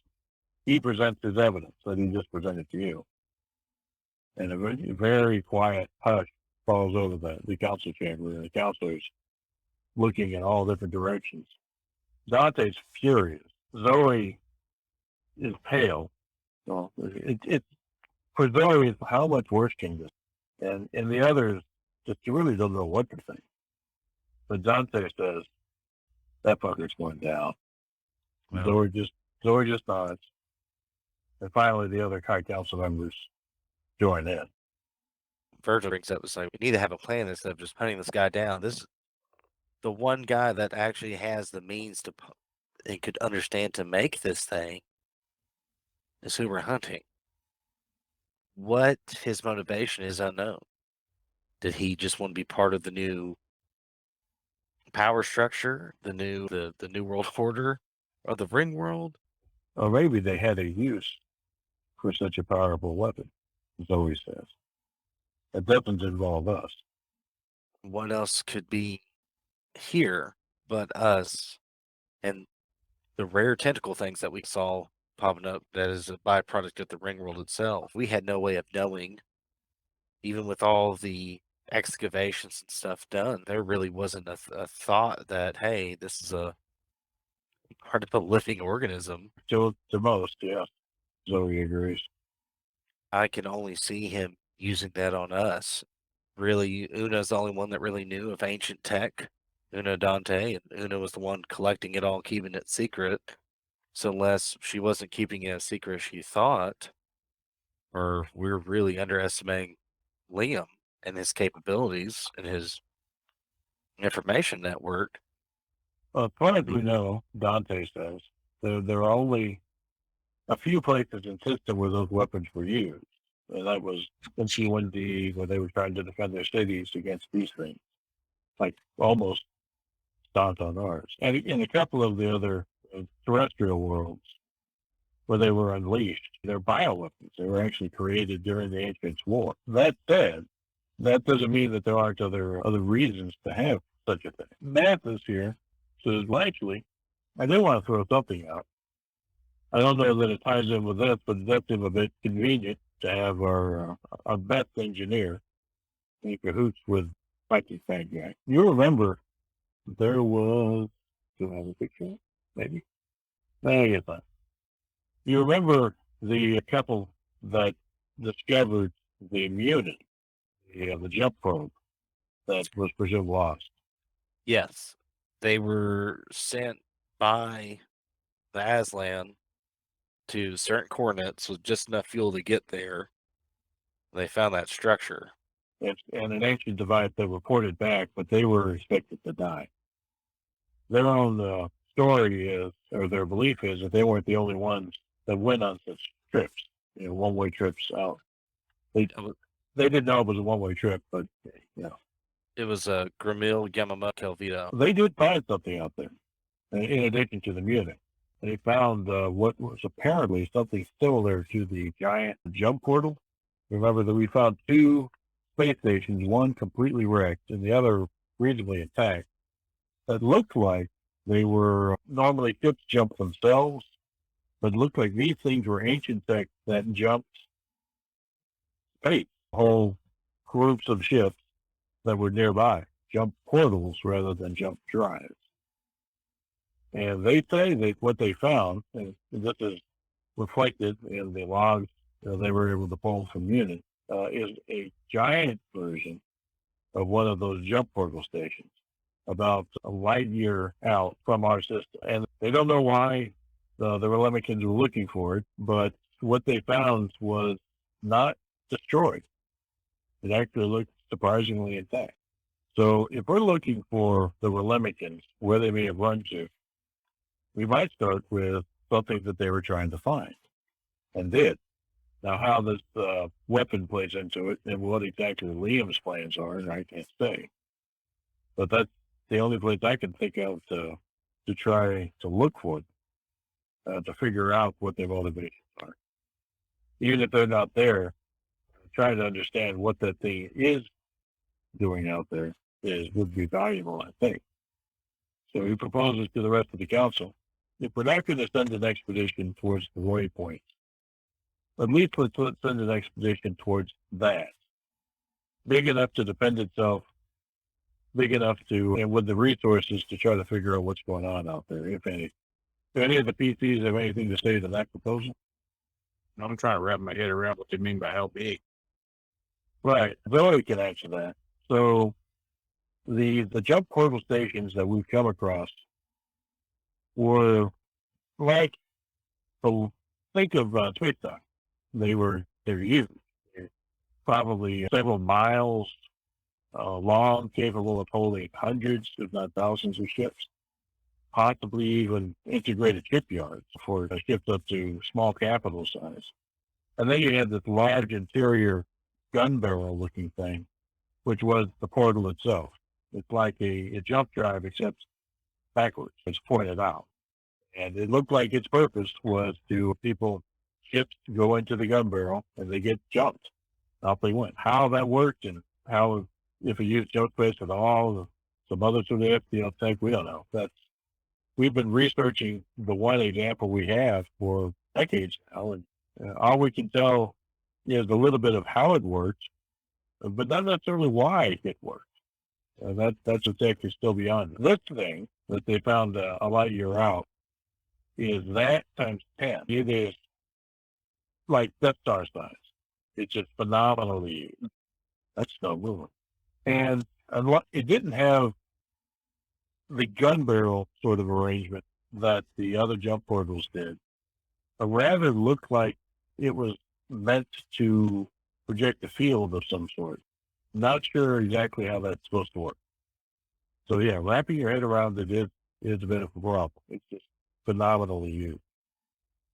He presents his evidence that he just presented to you, and a very, very quiet hush falls over the council chamber, and the counselors looking in all different directions. Dante's furious. Zoe is pale. So it's for Zoe, how much worse can this? And the others just really don't know what to think. But Dante says that fucker's going down. Well, Zoe just nods. And finally, the other High Council members join in. Virgil brings up, it's like, we need to have a plan instead of just hunting this guy down. This the one guy that actually has the means to and could understand to make this thing is who we're hunting. What his motivation is unknown. Did he just want to be part of the new power structure, the new world order, or the ring world? Or maybe they had a use for such a powerful weapon, Zoe says. It doesn't involve us. What else could be here but us and the rare tentacle things that we saw popping up that is a byproduct of the ring world itself? We had no way of knowing, even with all the excavations and stuff done, there really wasn't a thought that, hey, this is a hard to put living organism. To the most, yes. Zoe agrees. I can only see him using that on us. Really, Una's the only one that really knew of ancient tech. Una Dante, and Una was the one collecting it all, keeping it secret. So unless she wasn't keeping it a secret, she thought, or we're really underestimating Liam and his capabilities and his information network. As far as we know, Dante says, there are only a few places in system where those weapons were used. And that was in C1D, where they were trying to defend their cities against these things. Like almost stomped on ours. And in a couple of the other terrestrial worlds where they were unleashed, they're bioweapons. They were actually created during the Ancients' War. That said, that doesn't mean that there aren't other reasons to have such a thing. Mathis here says, well, actually, I do want to throw something out. I don't know that it ties in with this, but it does seem a bit convenient to have our best engineer in cahoots with fight this bad guy. You remember there was, do I have a picture? Maybe. I guess not. You remember the couple that discovered the immunity, the jump probe that was presumed lost. Yes, they were sent by the Aslan to certain coordinates with just enough fuel to get there. They found that structure. And an ancient device that reported back, but they were expected to die. Their own story is, or their belief is, that they weren't the only ones that went on such trips, one-way trips out. They didn't know it was a one-way trip, but It was a Gramil Gamma Kelvita. they did find something out there, in addition to the music. They found what was apparently something similar to the giant jump portal. Remember that we found two space stations, one completely wrecked and the other reasonably intact, that looked like they were normally ships jump themselves, but looked like these things were ancient tech that jumped space. Whole groups of ships that were nearby jump portals rather than jump drives. And they say that what they found, and this is reflected in the logs they were able to pull from Munich, is a giant version of one of those jump portal stations, about a light year out from our system. And they don't know why the Relemikins were looking for it, but what they found was not destroyed. It actually looked surprisingly intact. So if we're looking for the Relemikins, where they may have run to, we might start with something that they were trying to find, and did. Now, how this weapon plays into it and what exactly Liam's plans are, I can't say. But that's the only place I can think of to try to look for it, to figure out what their motivations are. Even if they're not there, trying to understand what that thing is doing out there would be valuable, I think. So he proposes to the rest of the council, if we're not going to send an expedition towards the Roy Point, at least let's send an expedition towards that. Big enough to defend itself, big enough to, and with the resources to try to figure out what's going on out there, if any. Do any of the PCs have anything to say to that proposal? I'm trying to wrap my head around what they mean by how big. Right. Zoe can answer that. So the jump portal stations that we've come across were like, so think of space dock. They're huge. They're probably several miles long, capable of holding hundreds, if not thousands of ships, possibly even integrated shipyards for ships up to small capital size. And then you had this large interior gun barrel looking thing, which was the portal itself. It's like a jump drive, except backwards. It's pointed out. And it looked like its purpose was to ships go into the gun barrel and they get jumped. Off they went. How that worked and how, if it used jump space at all, some other sort of FTL tech, we don't know. We've been researching the one example we have for decades now, and all we can tell is a little bit of how it works, but not necessarily why it worked. That's a tech is still beyond. This thing that they found a light year out is that times 10. It is like Death Star size. It's just phenomenally used. That's no movement. And it didn't have the gun barrel sort of arrangement that the other jump portals did. But rather looked like it was meant to project a field of some sort. Not sure exactly how that's supposed to work. So yeah, wrapping your head around it is a bit of a problem. It's just phenomenally used.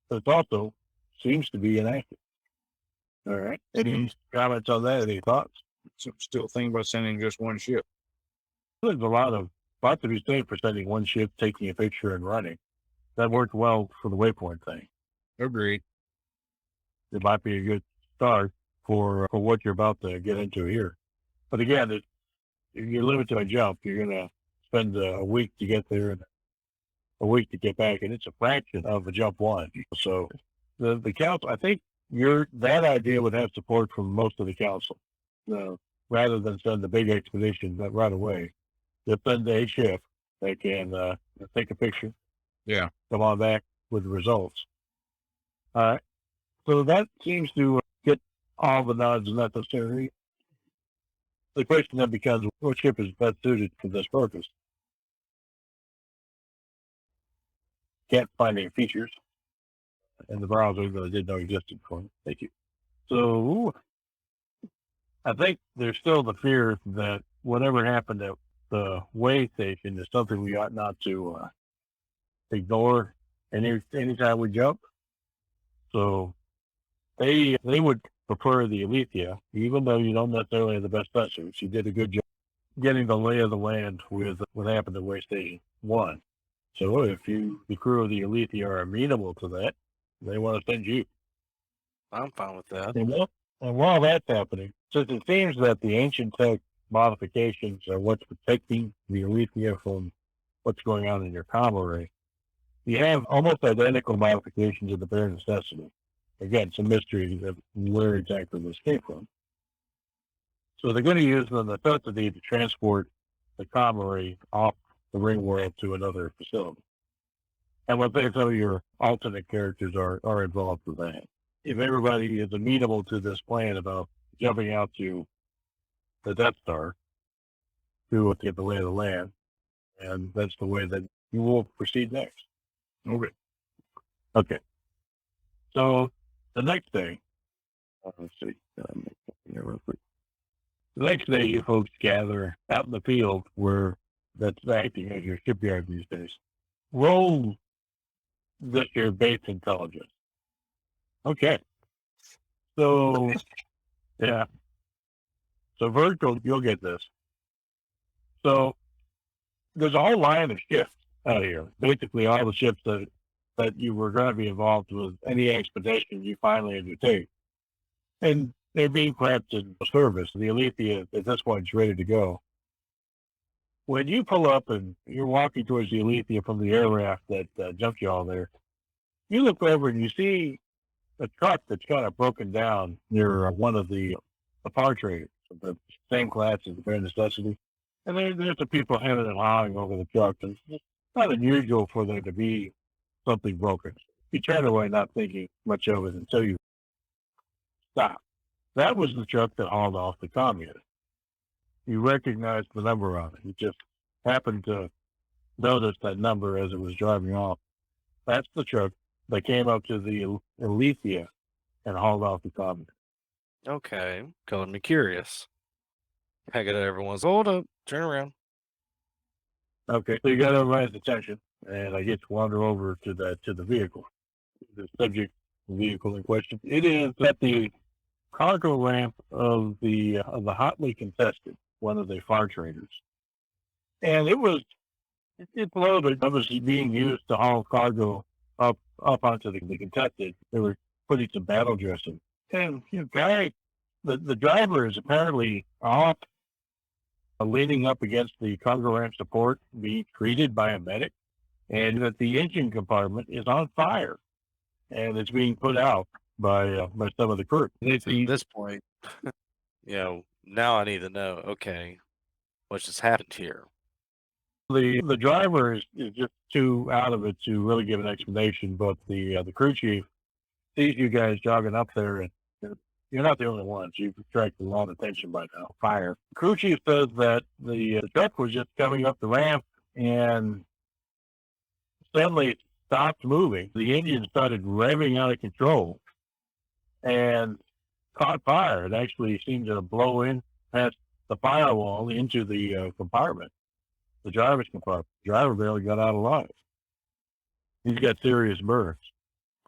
But it also seems to be inactive. All right. Any comments on that? Any thoughts? Still thinking about sending just one ship. There's a lot to be said for sending one ship, taking a picture, and running. That worked well for the waypoint thing. Agreed. It might be a good start for what you're about to get into here. But again, if you're limited to a jump, you're going to spend a week to get there and a week to get back, and it's a fraction of a jump one. So the council, I think that idea would have support from most of the council. rather than send the big expedition right away, just send a ship that can take a picture. Yeah. Come on back with the results. All right. So that seems to get all the nods necessary. The question then becomes, what ship is best suited for this purpose? Can't find any features in the browser that I didn't know existed for me. Thank you. So I think there's still the fear that whatever happened at the way station is something we ought not to ignore anytime we jump. So they would prefer the Eliethia, even though you don't necessarily have the best vessels. She did a good job getting the lay of the land with what happened at Waystation One. So if the crew of the Eliethia are amenable to that, they want to send you. I'm fine with that. And while that's happening, since it seems that the ancient tech modifications are what's protecting the Eliethia from what's going on in your comm array, you have almost identical modifications of the bare necessity. Again, some mystery of where exactly this came from. So they're going to use the necessity to transport the comm array off the ring world to another facility. And what some of your alternate characters are involved with that. If everybody is amenable to this plan about jumping out to the Death Star to get the lay of the land, and that's the way that you will proceed next. Okay. So the next day, let's see. Real quick. The next day, you folks gather out in the field where that's acting as your shipyard these days. Roll this your base intelligence. Okay. So, yeah. So, Virgil, you'll get this. So, there's a whole line of ships out here. Basically, all the ships that you were going to be involved with any expedition you finally undertake. And they're being prepped in service. The Eliethia at this point is ready to go. When you pull up and you're walking towards the Eliethia from the air raft that jumped you all there, you look over and you see a truck that's kind of broken down near one of the power traders, the same class as the bare necessity. And there's the people hemming and hawing over the truck. And it's not unusual for there to be something broken. You turn away not thinking much of it until you stop. That was the truck that hauled off the communist. You recognized the number on it. You just happened to notice that number as it was driving off. That's the truck that came up to the Eliethia and hauled off the communist. Okay, calling me curious. I got everyone's hold up, turn around. Okay, so you got everybody's attention, and I get to wander over to the vehicle, the subject vehicle in question. It is at the cargo ramp of the hotly contested, one of the far traders, and it's loaded. It was being used to haul cargo up onto the contested. They were putting some battle dressing, and the driver is apparently off, leaning up against the cargo ramp support, being treated by a medic, and that the engine compartment is on fire, and it's being put out by some of the crew. At this point, now I need to know, okay, what just happened here? The driver is just too out of it to really give an explanation, but the crew chief sees you guys jogging up there, and you're not the only ones. You've attracted a lot of attention by now. Fire. Crew chief says that the truck was just coming up the ramp and suddenly it stopped moving. The engine started revving out of control and caught fire. It actually seemed to blow in past the firewall into the compartment, the driver's compartment. The driver barely got out alive. He's got serious burns.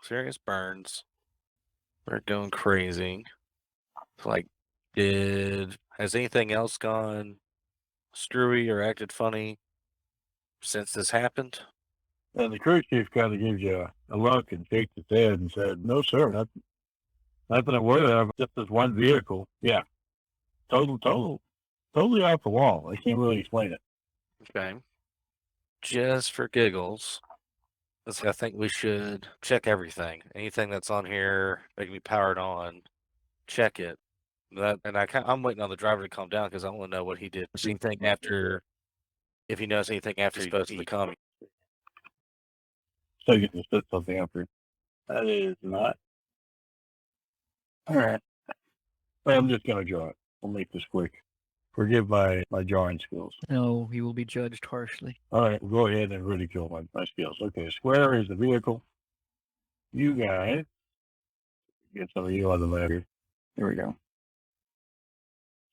Serious burns. They're going crazy. Like, has anything else gone screwy or acted funny since this happened? And the crew chief kind of gives you a look and shakes his head and said, "No, sir, nothing aware of. Just this one vehicle. Yeah, totally off the wall. I can't really explain it." Okay. Just for giggles, I think we should check everything. Anything that's on here that can be powered on, check it. I'm waiting on the driver to calm down because I want to know what he did. If he knows anything after he posted the comment. So you can set something up here. That is not. All right. Well, I'm just going to draw it. I'll make this quick. Forgive my drawing skills. No, he will be judged harshly. All right, go ahead and ridicule my skills. Okay, square is the vehicle. You guys, get some of you on the left here. Here we go.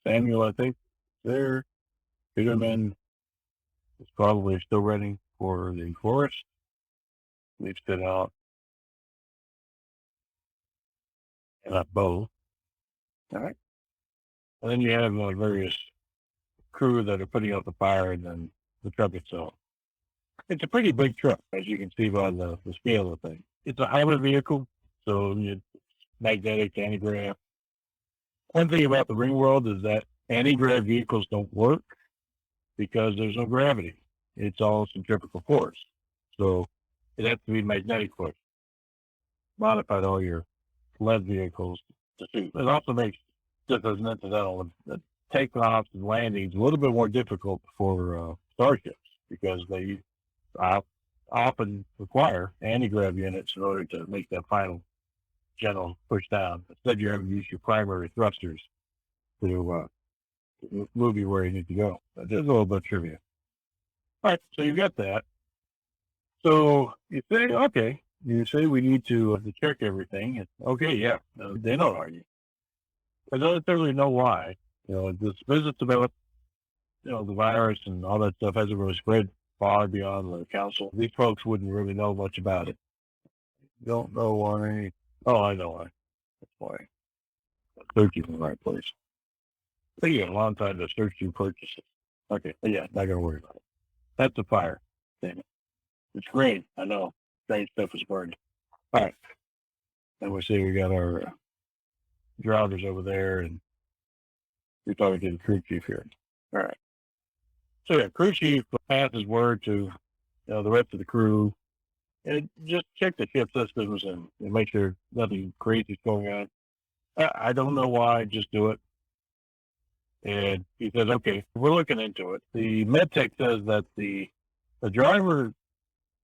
Samuel, I think, there. Peterman is probably still running for the forest. We've stood out. And not both. All right. And then you have various crew that are putting out the fire and then the truck itself. It's a pretty big truck, as you can see by the scale of the thing. It's a hybrid vehicle, so it's magnetic, anti-grav. One thing about the ring world is that anti-grav vehicles don't work because there's no gravity. It's all centrifugal force. So it has to be magnetic force. Modified all your lead vehicles to suit. It also makes, just as an incidental, the takeoffs and landings a little bit more difficult for starships because they often require anti-grav units in order to make that final general push down. Instead, you have to use your primary thrusters to move you where you need to go. That's just a little bit of trivia. All right, so you got that. So you say, okay, you say we need to check everything. Okay, yeah, they don't argue. I don't necessarily know why. This business about, the virus and all that stuff hasn't really spread far beyond the council. These folks wouldn't really know much about it. Don't know why. Oh, I know why. That's why. Searching in the right place. They get a long time to search through purchases. Okay, yeah, not gonna worry about it. That's the fire. Damn it. It's green. I know. Green stuff is burned. All right. And we see we got our drivers over there, and we're talking to the crew chief here. All right. So yeah, crew chief passes word to the rest of the crew, and just check the ship systems and make sure nothing crazy is going on. I don't know why. Just do it. And he says, okay, we're looking into it. The med tech says that the driver,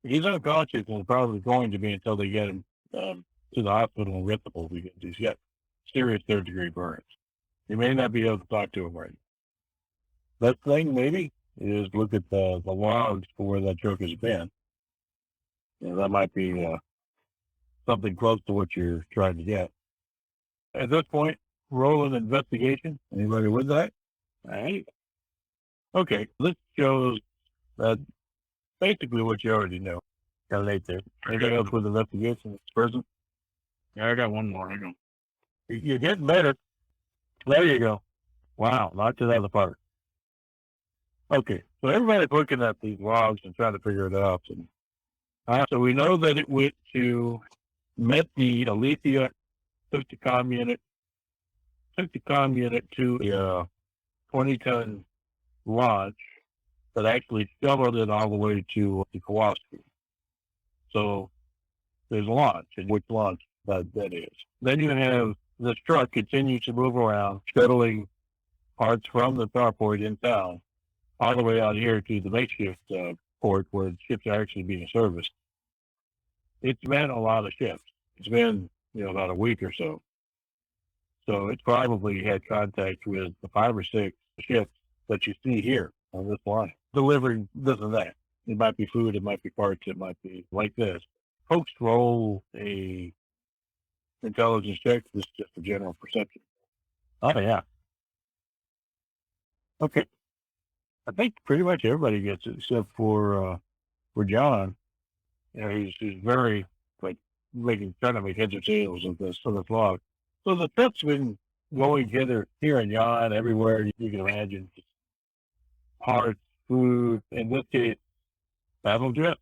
he's unconscious and probably going to be until they get him to the hospital in Ripple because he's got serious third-degree burns. You may not be able to talk to him right now. That thing, maybe, is look at the logs for where that truck has been. That might be something close to what you're trying to get. At this point, roll an investigation. Anybody with that? All right. Okay, this shows that basically what you already know. Got it there. Anything else with investigation? Person? Yeah, I got one more. Hang on. You're getting better. There you go. Wow, knocked it out of the park. Okay, so everybody's looking at these logs and trying to figure it out. And, so we know that it went to met the Eliethia, took the comm unit to a 20-ton launch that actually shoveled it all the way to Kowalski. So there's a launch, and which launch that is. Then you have this truck continue to move around, shuttling parts from the starport in town all the way out here to the makeshift port where the ships are actually being serviced. It's been a lot of shifts. It's been, about a week or so. So it's probably had contact with the 5 or 6 ships that you see here on this line, delivering this and that. It might be food, it might be parts, it might be like this. Folks roll a intelligence check. This is just a general perception. Oh, yeah. Okay. I think pretty much everybody gets it except for John. He's very, trying to make heads or tails of this log. So the trip's been going here and yon, everywhere you can imagine. Parts, food, in this case, battle drift.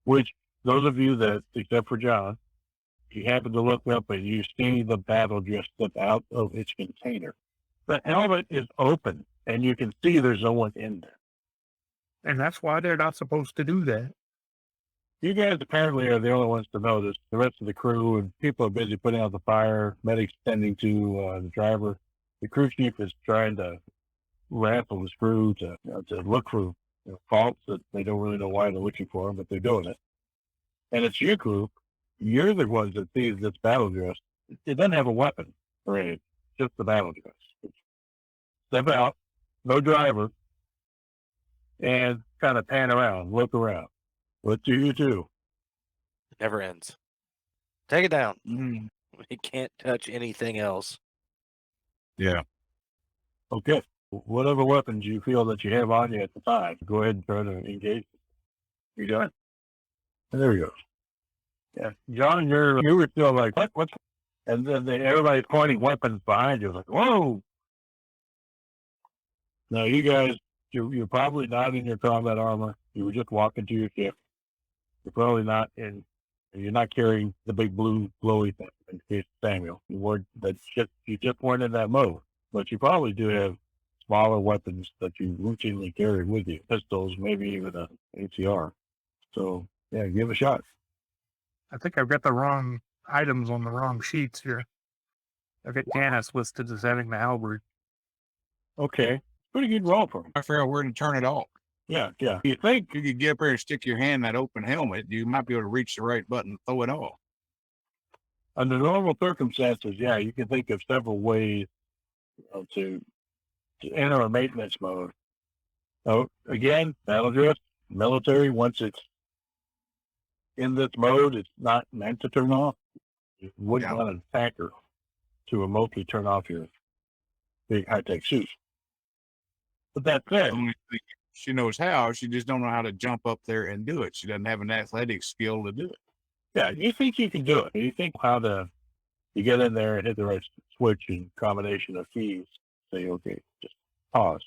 Which, those of you that, except for John, you happen to look up and you see the battle drift slip out of its container. The helmet is open, and you can see there's no one in there. And that's why they're not supposed to do that. You guys apparently are the only ones to know this. The rest of the crew and people are busy putting out the fire. Medics tending to the driver. The crew chief is trying to raffle his crew to look for faults that they don't really know why they're looking for them, but they're doing it. And it's your group. You're the ones that sees this battle dress. It doesn't have a weapon or anything, just the battle dress. Step out, no driver, and kind of pan around, look around. What do you do? It never ends. Take it down. Mm. We can't touch anything else. Yeah. Okay. Whatever weapons you feel that you have on you at the time, go ahead and try to engage. You done? And there we go. Yeah. John, you were still like, what's, and then everybody's pointing weapons behind you. Like, whoa. Now, you guys, you're probably not in your combat armor. You were just walking to your ship. You're probably not in, you're not carrying the big blue glowy thing in case Samuel. You just weren't in that mode. But you probably do have smaller weapons that you routinely carry with you. Pistols, maybe even an ATR. So, yeah, give it a shot. I think I've got the wrong items on the wrong sheets here. I've got Janice listed as having the halberd. Okay. Pretty good roll for him. I figure out where to turn it off. Yeah, yeah. You think, You could get up there and stick your hand in that open helmet. You might be able to reach the right button and throw it off. under normal circumstances, yeah, you can think of several ways to enter a maintenance mode. So again, battle drift, military, once it's in this mode, it's not meant to turn off. You wouldn't want an attacker to remotely turn off your big high-tech suit. But that said, Only thing she knows how. She just don't know how to jump up there and do it. She doesn't have an athletic skill to do it. yeah, you think you can do it. You think how to you get in there and hit the right switch and combination of keys. Say, okay, just pause.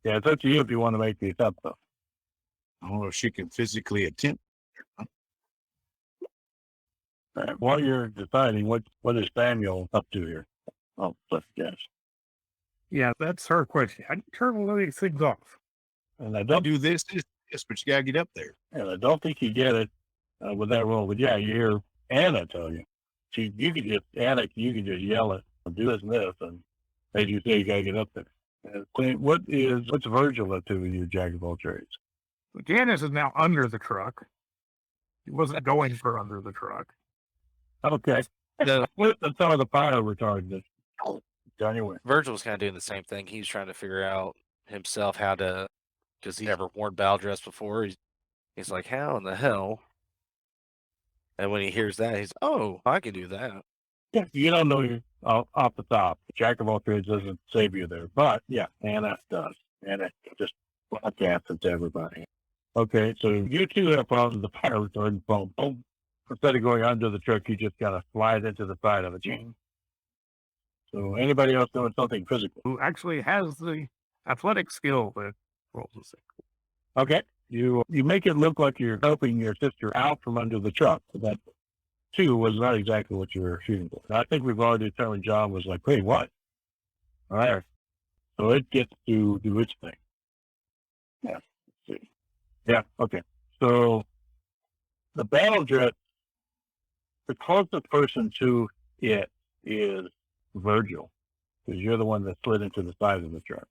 Yeah, it's up to you if you want to make the attempt, though. I don't know if she can physically attempt. All right, while you're deciding what is Samuel up to here, let's guess. Yeah, that's her question. How do you turn all these things off? And I Don't don't, do this, but you gotta get up there. and I don't think you get it with that roll. But yeah, you hear Anna tell you. You can just yell it, do this and this, and as you say, you gotta get up there. And Clint, what's Virgil up to with you, jack of all trades? Janice is now under the truck. He wasn't going for under the truck. Okay. The- That's some of the fire retardant. Done your way. Virgil's kind of doing the same thing. He's trying to figure out himself how to, because he's never worn battle dress before. He's like, how in the hell? And when he hears that, he's, oh, I can do that. Yeah, you don't know you off the top. Jack of all trades doesn't save you there, but yeah, Anna does. Anna just broadcasts it to everybody. Okay, so you two have problems with the fire retardant. Boom, boom. Instead of going under the truck, you just gotta slide into the side of it. So anybody else doing something physical? Who actually has the athletic skill that rolls a six. Okay, you make it look like you're helping your sister out from under the truck. So that too was not exactly what you were shooting for. I think we've already determined John was like, wait, what? All right. So it gets to do its thing. Yeah. Let's see. Yeah. Okay. So the battle jet, the closest person to it is Virgil, because you're the one that slid into the side of the truck.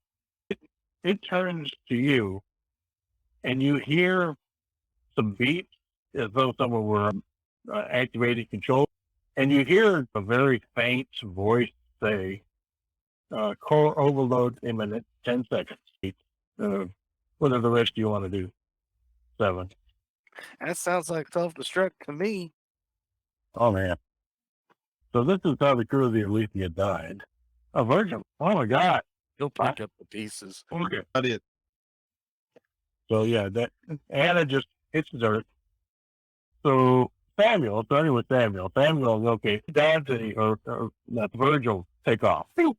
It turns to you, and you hear some beeps as though someone were activating control, and you hear a very faint voice say, core overload imminent, 10 seconds. What are the rest you want to do? 7. That sounds like self-destruct to me. Oh, man. So this is how the crew of the Eliethia died. A Virgil. Oh, my God. He'll pick up the pieces. Okay. That's it. So, yeah, that Anna just hits the dirt. So Samuel, starting with Samuel, okay, down to let Virgil take off. You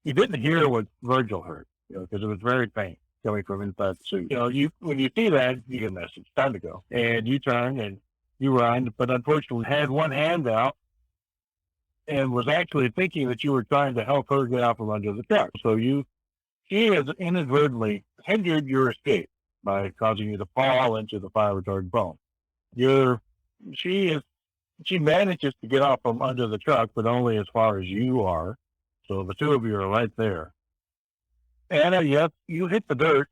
didn't hear what Virgil heard, because it was very faint coming from inside the suit. When you see that, you get a message, time to go. And you turn and you run, but unfortunately had one hand out and was actually thinking that you were trying to help her get out from under the truck. So she has inadvertently hindered your escape by causing you to fall into the fire retardant foam. she manages to get off from under the truck, but only as far as you are. So the two of you are right there. Anna, yes, you hit the dirt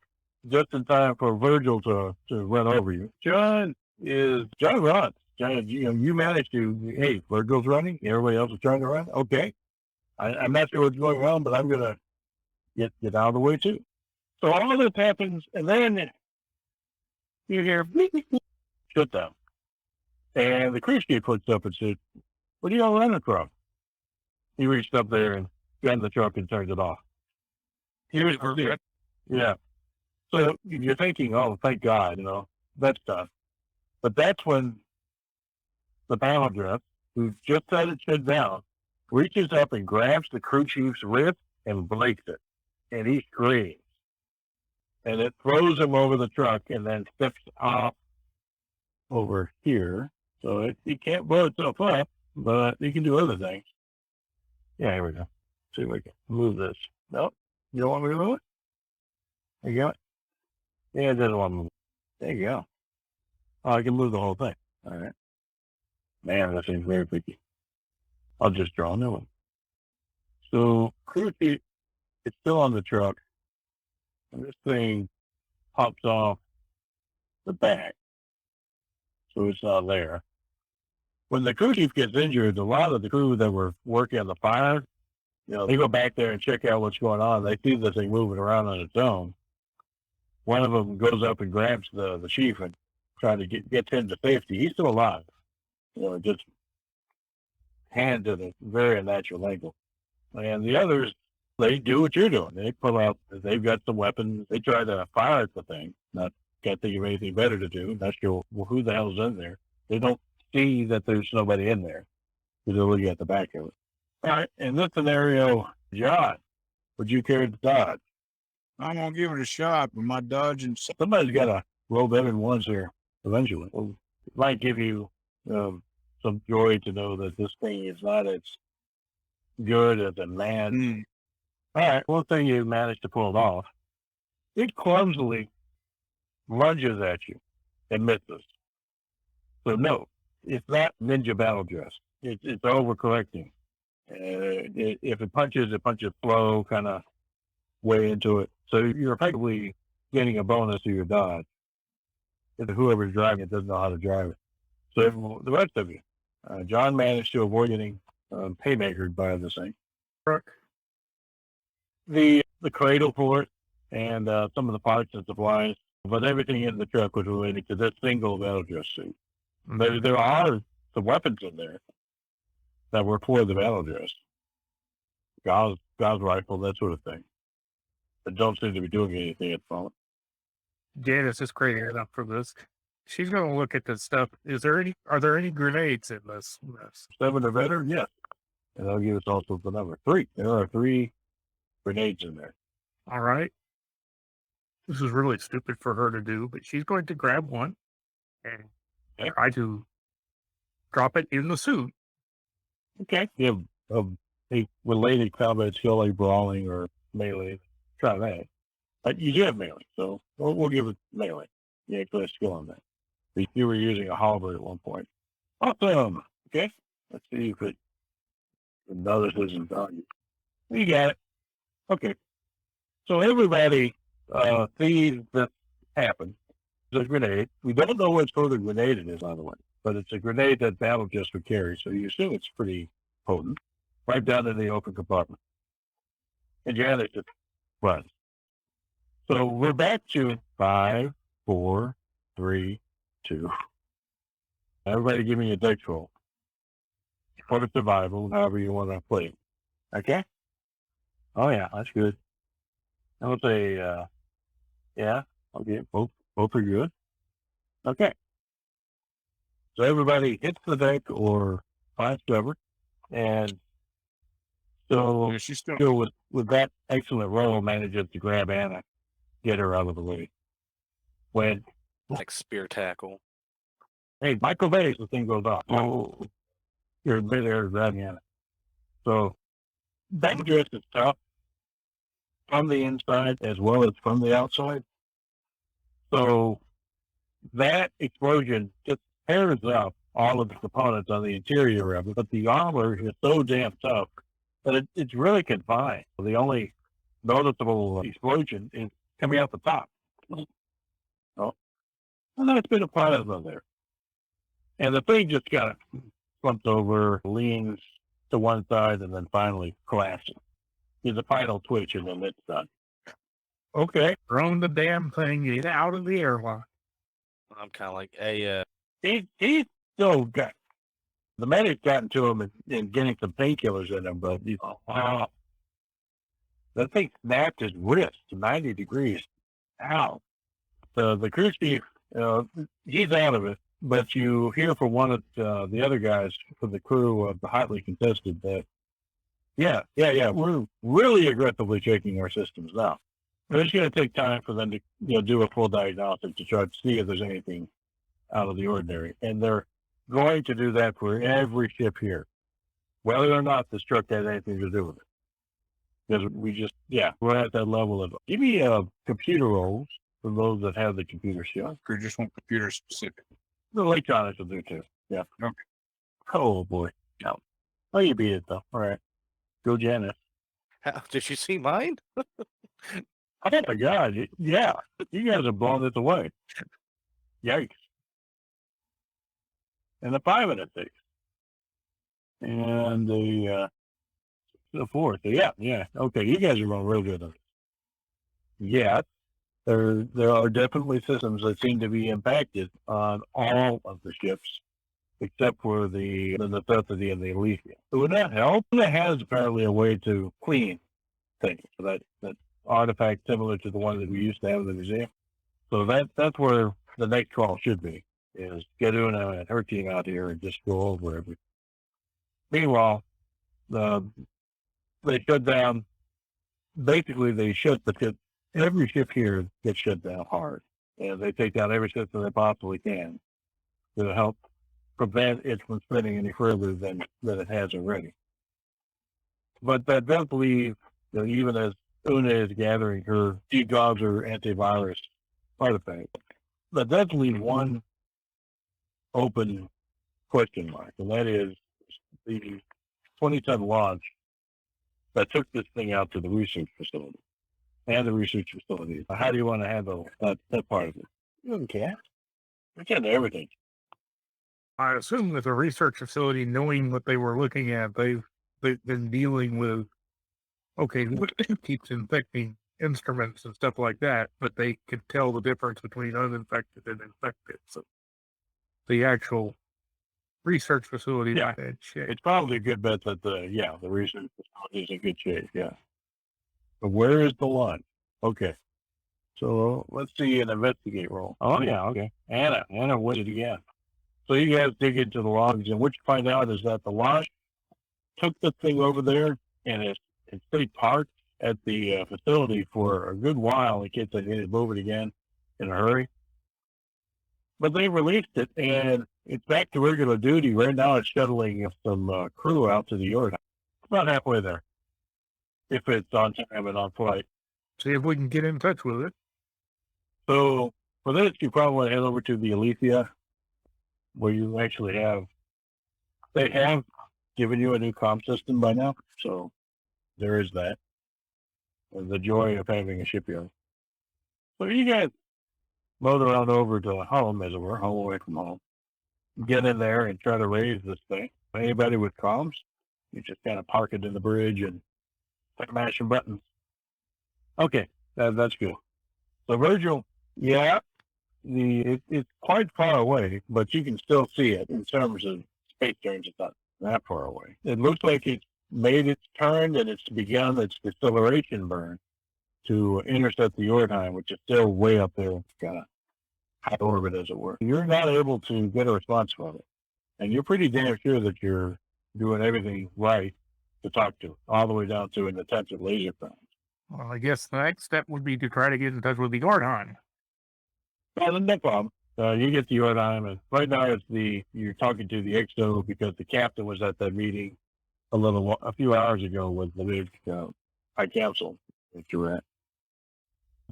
just in time for Virgil to run over you. John runs. John, you managed to, hey, Virgil's running. Everybody else is trying to run. Okay. I'm not sure what's going on, but I'm going to get out of the way too. So all this happens, and then you hear beep, beep, beep, shut down. And the crew chief looks up and says, "What are y'all running from?" He reached up there and grabbed the truck and turned it off. Here's the yeah. So you're thinking, "Oh, thank God," that's done. But that's when the battle dress, who just set its head down, reaches up and grabs the crew chief's wrist and breaks it, and he screams. And it throws him over the truck and then steps off over here. So it can't blow itself up, but you can do other things. Yeah, here we go. See if we can move this. Nope. You don't want me to move it? There you go. Yeah, it doesn't want to move. There you go. Oh, I can move the whole thing. All right. Man, that seems very picky. I'll just draw a new one. So, crew chief, it's still on the truck. And this thing pops off the back. So it's not there. When the crew chief gets injured, a lot of the crew that were working on the fire, they go back there and check out what's going on. They see the thing moving around on its own. One of them goes up and grabs the chief and tries to get him to safety. He's still alive. Just hands at a very unnatural angle. And the others, they do what you're doing. They pull out, they've got some weapons. They try to fire at the thing. Can't think of anything better to do. Not sure who the hell's in there. They don't see that there's nobody in there because they're looking at the back of it. All right, in this scenario, John, would you care to dodge? I'm gonna give it a shot, but my dodging. Somebody's got to roll better than ones here eventually. It might give you some joy to know that this thing is not as good as a man. All right, one thing you managed to pull it off. It clumsily lunges at you and misses. So no, it's not ninja battle dress. It's overcorrecting. If it punches slow, kind of way into it. So you're effectively getting a bonus to your dodge. If whoever's driving it doesn't know how to drive it. So the rest of you, John managed to avoid getting haymakered by this thing. The cradle for it and some of the parts and supplies, but everything in the truck was related to this single battle dress suit. There are some weapons in there that were for the battle dress. Gauss rifle, that sort of thing. But don't seem to be doing anything at the moment. Janice is crazy enough for this. She's going to look at this stuff. Are there any grenades in this? 7 or better? Yes. And I'll give us also the number 3. There are 3 grenades in there. All right. This is really stupid for her to do, but she's going to grab one and try to drop it in the suit. Okay. You have a related combat skill like brawling or melee. Try that. But you do have melee, so we'll give it melee. Yeah, clear skill on that. You were using a halberd at one point. Awesome. Okay. Let's see if another isn't value. You got it. Okay. So everybody sees this happen. There's a grenade. We don't know what sort of grenade it is, by the way, but it's a grenade that battle just would carry, so you assume it's pretty potent. Right down in the open compartment. And Janet just runs. So we're back to 5, 4, 3, 2. Everybody give me a dice roll. For the survival, however you want to play it. Okay? Oh yeah, that's good. I would say, yeah, okay, both are good. Okay. So everybody hits the deck or finds cover, and so She's still. still with that excellent roll manages to grab Anna, get her out of the way. When, Like spear tackle. hey, Michael Bay, the thing goes off. Oh, you're there grabbing Anna. So that dress is tough from the inside as well as from the outside. So that explosion just tears up all of the components on the interior of it, but the armor is so damn tough that it's really confined. The only noticeable explosion is coming out the top. Oh, and then it's been a plasma there. And the thing just kind of slumps over, leans to one side, and then finally collapses. There's a final twitch, and then it's done. Okay. Thrown the damn thing, get out of the airlock. I'm kind of like, hey, He's still got, the medic gotten to him and getting some painkillers in him, but he's, that thing snapped his wrist to 90 degrees. Ow. The crew chief, he's out of it, but you hear from one of the other guys from the crew of the hotly contested that, yeah, we're really aggressively checking our systems now. But it's going to take time for them to do a full diagnostic to try to see if there's anything out of the ordinary. And they're going to do that for every ship here, whether or not this truck has anything to do with it. Because we're at that level of, give me computer roles for those that have the computer skill. We just want computer specific. The electronics will do too. Yeah. Okay. Oh boy. No. Oh, you beat it though. All right. Go Janice. did you see mine? Oh my God. Yeah. You guys have blown this away. Yikes. And the 5-minute thing. And the 4th. Yeah. Okay. You guys are going real good on it. Yeah. There are definitely systems that seem to be impacted on all of the ships, except for the necessity and the Eliethia. So would that help? It has apparently a way to clean things. So that artifact similar to the one that we used to have in the museum. So that's where the next call should be, is get Una and her team out here and just go over everything. Meanwhile, they shut down, basically they shut the ship. Every ship here gets shut down hard, and they take down every system they possibly can to help prevent it from spreading any further than it has already. But that does leave, even as Una is gathering her degauser antivirus artifact, that does leave one open question mark, and that is the 20-ton launch that took this thing out to the research facility. And the research facilities. How do you want to handle that part of it? You don't care. We can do everything. I assume that the research facility, knowing what they were looking at, they've been dealing with, okay, what keeps infecting instruments and stuff like that, but they could tell the difference between uninfected and infected. So the actual research facility, Yeah. in shape. It's probably a good bet that the research facility is in good shape, yeah. But where is the launch? Okay. So let's see an investigate roll. Oh yeah, okay. Anna wins it again. So you guys dig into the logs, and what you find out is that the launch took the thing over there, and it stayed parked at the facility for a good while in case they needed to move it again in a hurry. But they released it, and it's back to regular duty. Right now it's shuttling some crew out to the yard. About halfway there. If it's on time and on flight. See if we can get in touch with it. So for this, you probably want to head over to the Eliethia, where you actually they have given you a new comm system by now. So there is that. And the joy of having a shipyard. So you guys load around over to home, as it were, home away from home. Get in there and try to raise this thing. Anybody with comms, you just kind of park it in the bridge and start mashing buttons. Okay, that's good. So Virgil, it's quite far away, but you can still see it in terms of space turns. It's not that far away. It looks like it's made its turn and it's begun its deceleration burn to intercept the Jortheim, which is still way up there, kind of high orbit, as it were. You're not able to get a response from it, and you're pretty damn sure that you're doing everything right to talk to, all the way down to an attentive laser phone. Well, I guess the next step would be to try to get in touch with the Jortheim. Well, no problem. You get the Jortheim, and right now you're talking to the XO because the captain was at that meeting a few hours ago with the big high council that you were at.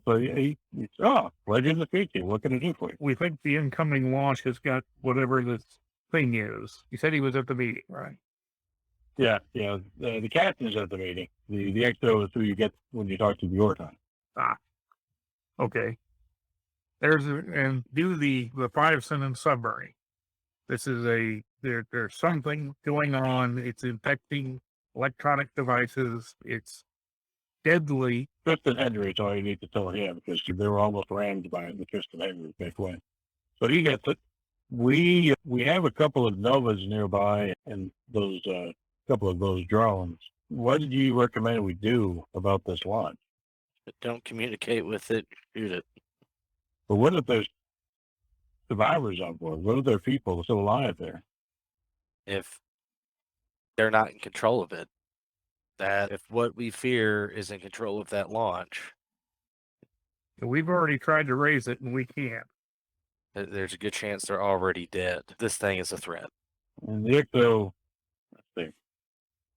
So Legend of the Future, what can I do for you? We think the incoming launch has got whatever this thing is. He said he was at the meeting, right? Yeah, the captain's at the meeting. The XO is who you get when you talk to the Orton. Okay. And do the 5-sentence summary. This is there's something going on. It's infecting electronic devices. It's deadly. Tristan Henry is all you need to tell him because they were almost rammed by the Tristan Henry back when. So he gets it. We have a couple of Novas nearby and those couple of those drones. What did you recommend we do about this launch? But don't communicate with it. Shoot it. But what if there's survivors on board? What if there are people still alive there? If they're not in control of it, that if what we fear is in control of that launch, We've already tried to raise it and we can't. there's a good chance they're already dead. This thing is a threat. And the XO, let's see,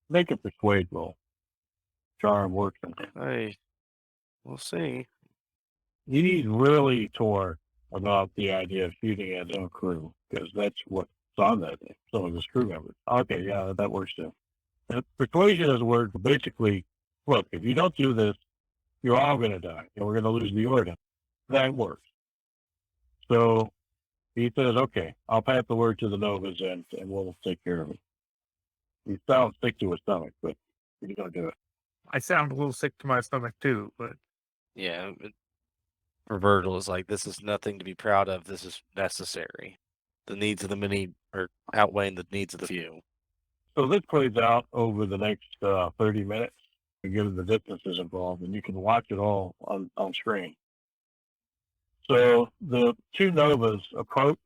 make a persuade roll. Charm works on him. Hey, we'll see. He's really torn about the idea of shooting at his own crew because that's what's on that thing. Some of his crew members. Okay, yeah, that works too. And persuasion is a word. Basically, look, if you don't do this, you're all going to die, and we're going to lose the order. That works. So he says, "Okay, I'll pass the word to the Novas, and we'll take care of it." He sounds sick to his stomach, but he's going to do it. I sound a little sick to my stomach too, but Yeah. For Virgil, is like, this is nothing to be proud of. This is necessary. The needs of the many are outweighing the needs of the few. So this plays out over the next 30 minutes, given the distances involved, and you can watch it all on screen. So the two Novas approach,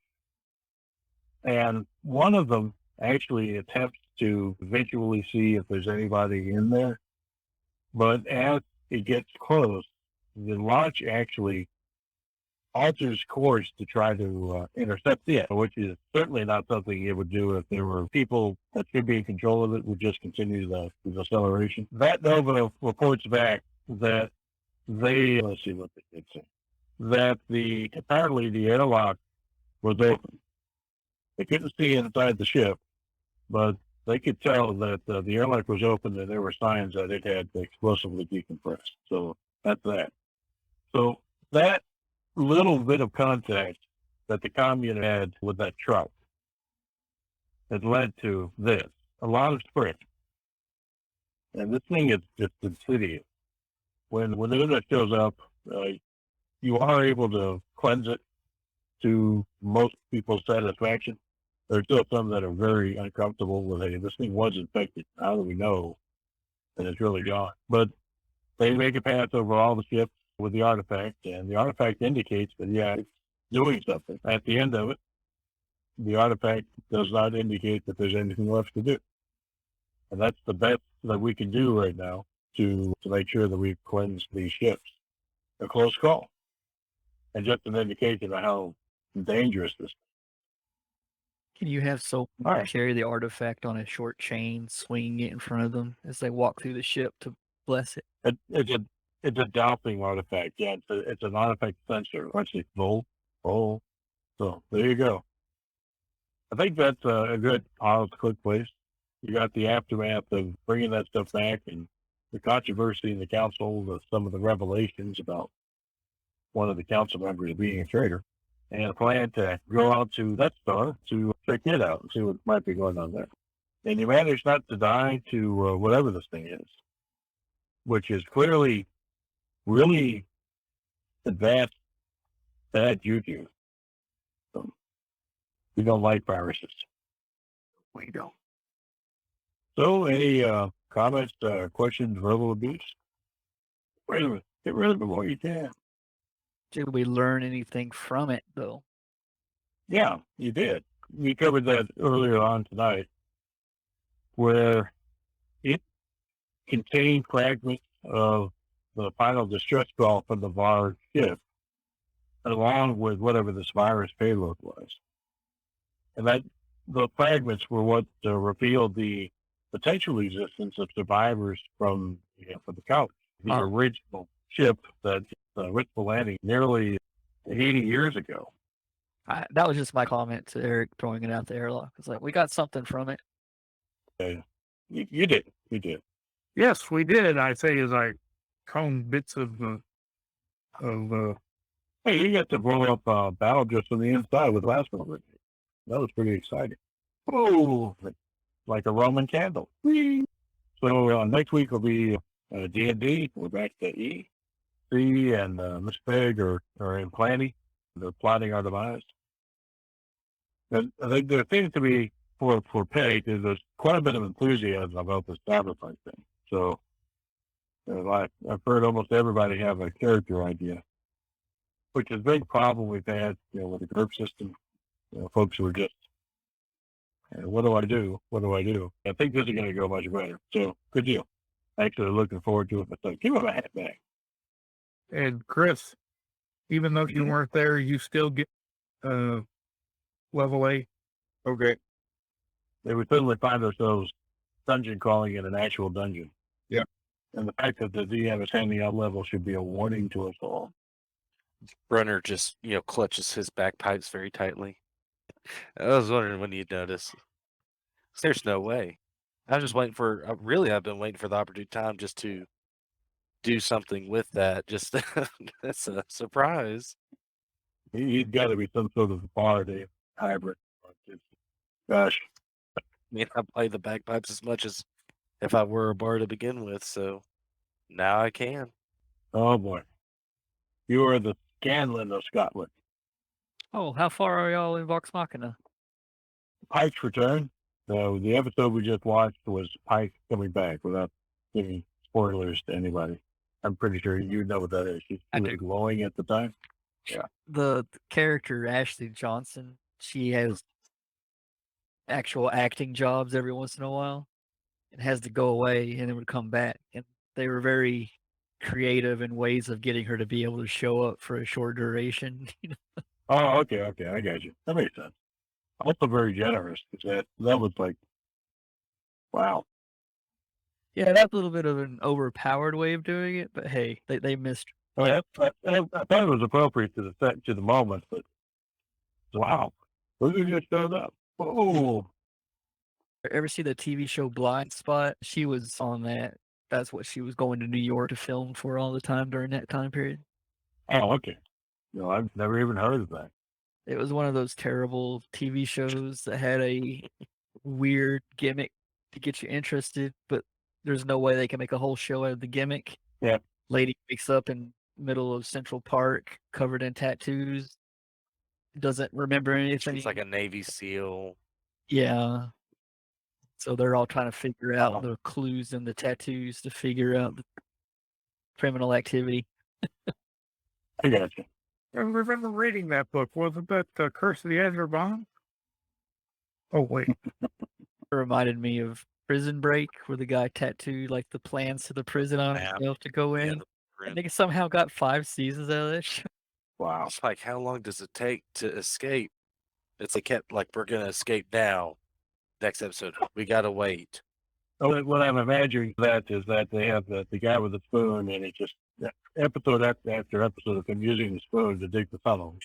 and one of them actually attempts to visually see if there's anybody in there. But as it gets close, the launch actually alters course to try to intercept it, which is certainly not something it would do if there were people that should be in control of it, would just continue the acceleration. That Nova reports back that let's see what they did say, that apparently the airlock was open. They couldn't see inside the ship, but they could tell that the airlock was open and there were signs that it had explosively decompressed. So that's that. So that little bit of contact that the commune had with that truck has led to this. A lot of sprint. And this thing is just insidious. When the internet shows up, you are able to cleanse it to most people's satisfaction. There's still some that are very uncomfortable with, hey, this thing was infected. How do we know that it's really gone? But they make a pass over all the ships with the artifact, and the artifact indicates that, yeah, it's doing something. At the end of it, the artifact does not indicate that there's anything left to do. And that's the best that we can do right now to make sure that we've cleansed these ships. A close call. And just an indication of how dangerous this is. Can you have someone Alright. carry the artifact on a short chain, swinging it in front of them as they walk through the ship to bless it? It's a dowsing artifact. Yeah, it's an artifact sensor. Actually, roll. So there you go. I think that's a good quick place. You got the aftermath of bringing that stuff back and the controversy in the council, some of the revelations about one of the council members being a traitor, and a plan to go out to that star to check it out and see what might be going on there. And you manage not to die to whatever this thing is, which is clearly really advanced bad juju. So we don't like viruses. we don't. So any comments, questions, verbal abuse? Wait a minute. Get rid of it while you can. Did we learn anything from it, though? Yeah, you did. We covered that earlier on tonight, where it contained fragments of the final distress call from the VAR ship, along with whatever this virus payload was. And that the fragments were what revealed the potential existence of survivors from the couch, the original ship that Rich Polanyi nearly 80 years ago. That was just my comment to Eric throwing it out there. It's like we got something from it. You did. You did. Yes, we did. I say as I combed bits of Hey, you got to blow up Battle just on the inside with last one. That was pretty exciting. Oh, like a Roman candle. Whee! So next week will be D&D. We're back to E. C and Miss Peg are in planning. They're plotting our demise. And I think there seems to be, for Peg, there's quite a bit of enthusiasm about the sacrifice thing. So I've heard almost everybody have a character idea, which is a big problem we've had, with the group system. Folks who are just, what do I do? What do I do? I think this is going to go much better. So good deal. Actually looking forward to it. But give him a hat back. and Chris, even though you weren't there, you still get level A. Okay. They would suddenly find ourselves dungeon crawling in an actual dungeon. Yeah. And the fact that the DM is handing out level should be a warning to us all. Brunner just, clutches his bagpipes very tightly. I was wondering when you'd notice. There's no way. I was just waiting for, I've been waiting for the opportune time just to do something with that. Just, that's a surprise. He's got to be some sort of bard hybrid. Gosh. I mean, I play the bagpipes as much as if I were a bard to begin with, so now I can. Oh boy. You are the Scanlan of Scotland. Oh, how far are y'all in Vox Machina? Pike's return. So the episode we just watched was Pike coming back without giving spoilers to anybody. I'm pretty sure you know what that is. She I was do. glowing at the time. The character Ashley Johnson, she has actual acting jobs every once in a while and has to go away and then would come back. And they were very creative in ways of getting her to be able to show up for a short duration. Oh, okay, I got you. That makes sense. Also very generous because that was like, wow. Yeah, that's a little bit of an overpowered way of doing it, but hey, they missed. I mean, I thought it was appropriate to the moment, but wow, look who just showed up. Oh, Ever see the TV show Blind Spot? She was on that. That's what she was going to New York to film for all the time during that time period. oh, okay. No, I've never even heard of that. It was one of those terrible TV shows that had a weird gimmick to get you interested, but there's no way they can make a whole show out of the gimmick. Yeah. Lady wakes up in middle of Central Park covered in tattoos. Doesn't remember anything. It's like a Navy SEAL. Yeah. So they're all trying to figure out the clues in the tattoos to figure out the criminal activity. I got you. I remember reading that book. Wasn't that Curse of the Azure Bomb? Oh, wait. It reminded me of Prison Break, where the guy tattooed like the plans to the prison on Yeah. himself to go in. Yeah, And they somehow got 5 seasons out of that show. Wow. it's like, how long does it take to escape? It's like, we're going to escape now. Next episode, we got to wait. So what I'm imagining that is that they have the guy with the spoon, and it's just episode after episode of him using the spoon to dig the tunnel.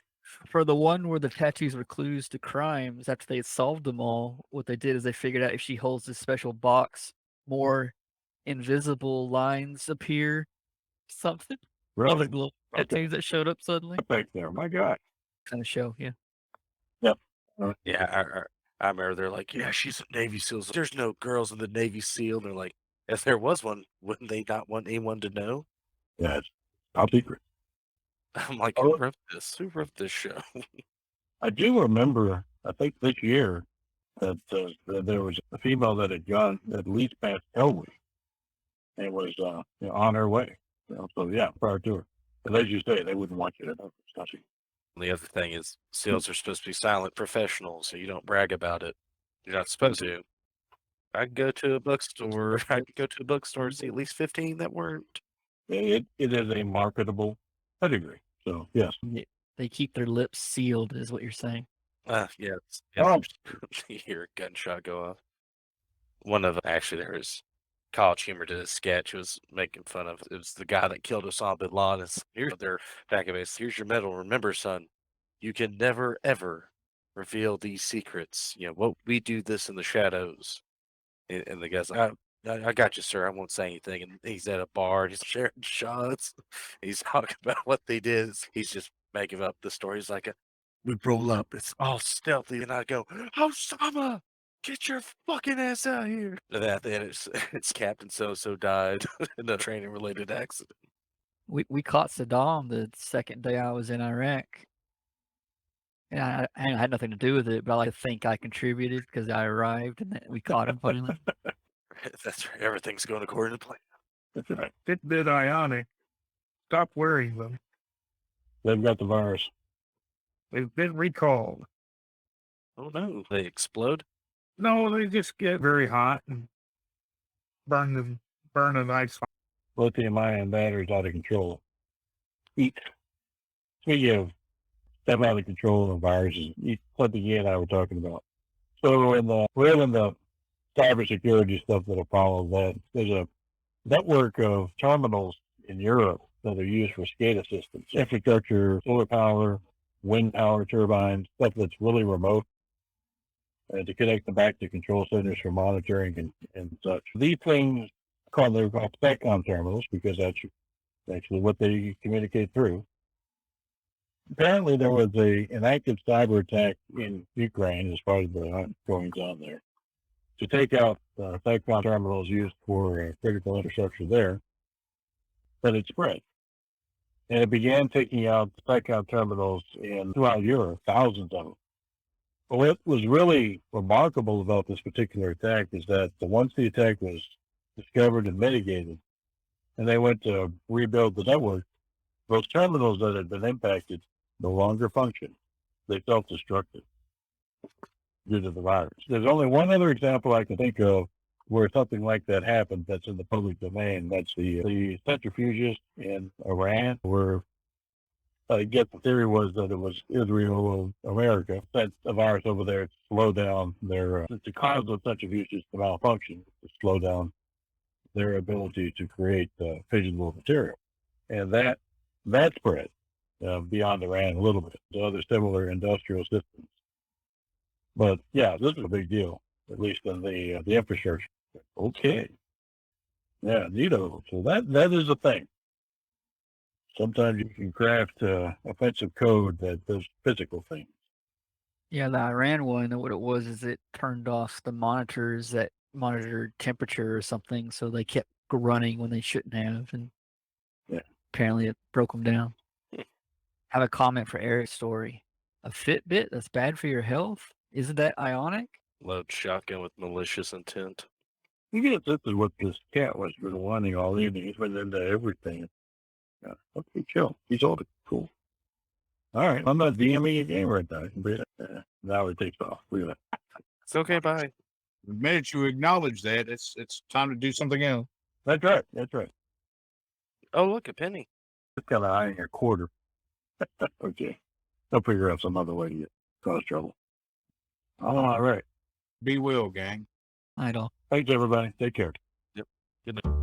For the one where the tattoos were clues to crimes, after they had solved them all, what they did is they figured out if she holds this special box, more invisible lines appear. Something. All the Really? little Okay. tattoos that showed up suddenly. Back there. My God. Kind of show, yeah. Yeah, I remember they're like, yeah, she's a Navy SEAL. There's no girls in the Navy SEAL. And they're like, if there was one, wouldn't they not want anyone to know? Yeah, it's top secret. I'm like, Oh. who wrote this? Who wrote this show? I do remember, I think this year, that there was a female that had gone at least past Elway and was on her way. So yeah, prior to her. But as you say, they wouldn't want you to know. Discussing. The other thing is, SEALs are supposed to be silent professionals, so you don't brag about it. You're not supposed to. I could go to a bookstore. I could go to a bookstore and see at least 15 that weren't. It is a marketable pedigree. So yes. They keep their lips sealed, is what you're saying. Yes. Oh. You hear a gunshot go off. One of them, actually, there was college humor to this sketch. It was making fun of it was the guy that killed Osama bin Laden. Here's their back of it. Here's your medal. Remember, son, you can never ever reveal these secrets. You know what we do this in the shadows. And the guy's like, I got you, sir. I won't say anything. And he's at a bar. And he's sharing shots. He's talking about what they did. He's just making up the story. He's like, we roll up. It's all stealthy. And I go, Osama, get your fucking ass out here. And then it's Captain So-So died in a training related accident. We caught Saddam the second day I was in Iraq. And I had nothing to do with it, but I like to think I contributed because I arrived and we caught him finally. That's right. Everything's going according to plan. That's right. Fitbit Ionic. Stop wearing them. They've got the virus. They've been recalled. Oh no. They explode? No, they just get very hot and burn a nice fire. Lithium-ion batteries out of control. Speaking of stuff out of control and viruses, something you and I were talking about. So we're in the cybersecurity stuff that'll follow that. There's a network of terminals in Europe that are used for SCADA systems, infrastructure, solar power, wind power turbines, stuff that's really remote, and to connect them back to control centers for monitoring and such. These things they're called SPECCOM terminals because that's actually what they communicate through. Apparently, there was an active cyber attack in Ukraine as part of the goings on there to take out SPECCOM terminals used for critical infrastructure there, but it spread. And it began taking out SPECCOM terminals throughout Europe, thousands of them. But what was really remarkable about this particular attack is that once the attack was discovered and mitigated, and they went to rebuild the network, those terminals that had been impacted no longer function. They self-destructed due to the virus. There's only one other example I can think of where something like that happened that's in the public domain. That's the centrifuges in Iran, where I guess the theory was that it was Israel of America sent a virus over there to slow down to cause those centrifuges to malfunction, to slow down their ability to create fissionable material. And that spread beyond Iran a little bit to other similar industrial systems. But yeah, this is a big deal, at least in the infrastructure. Okay. Yeah, neato. So that is a thing. Sometimes you can craft offensive code that does physical things. Yeah, the Iran one, what it was is it turned off the monitors that monitored temperature or something, so they kept running when they shouldn't have, and apparently it broke them down. I have a comment for Eric's story. A Fitbit that's bad for your health? Isn't that ionic? Load shotgun with malicious intent. You get this is what this cat was been wanting all evening. He's been into everything. Yeah, okay, chill. He's older. Cool. All right, I'm not DMing a game right now. Now it takes off. Look at that. It's okay, bye. The minute you acknowledge that, it's time to do something else. That's right. That's right. Oh, look, a penny. Just got an eye in your quarter. Okay. I'll figure out some other way to cause trouble. All right. Be well, gang. I don't. Thanks, everybody. Take care. Good night.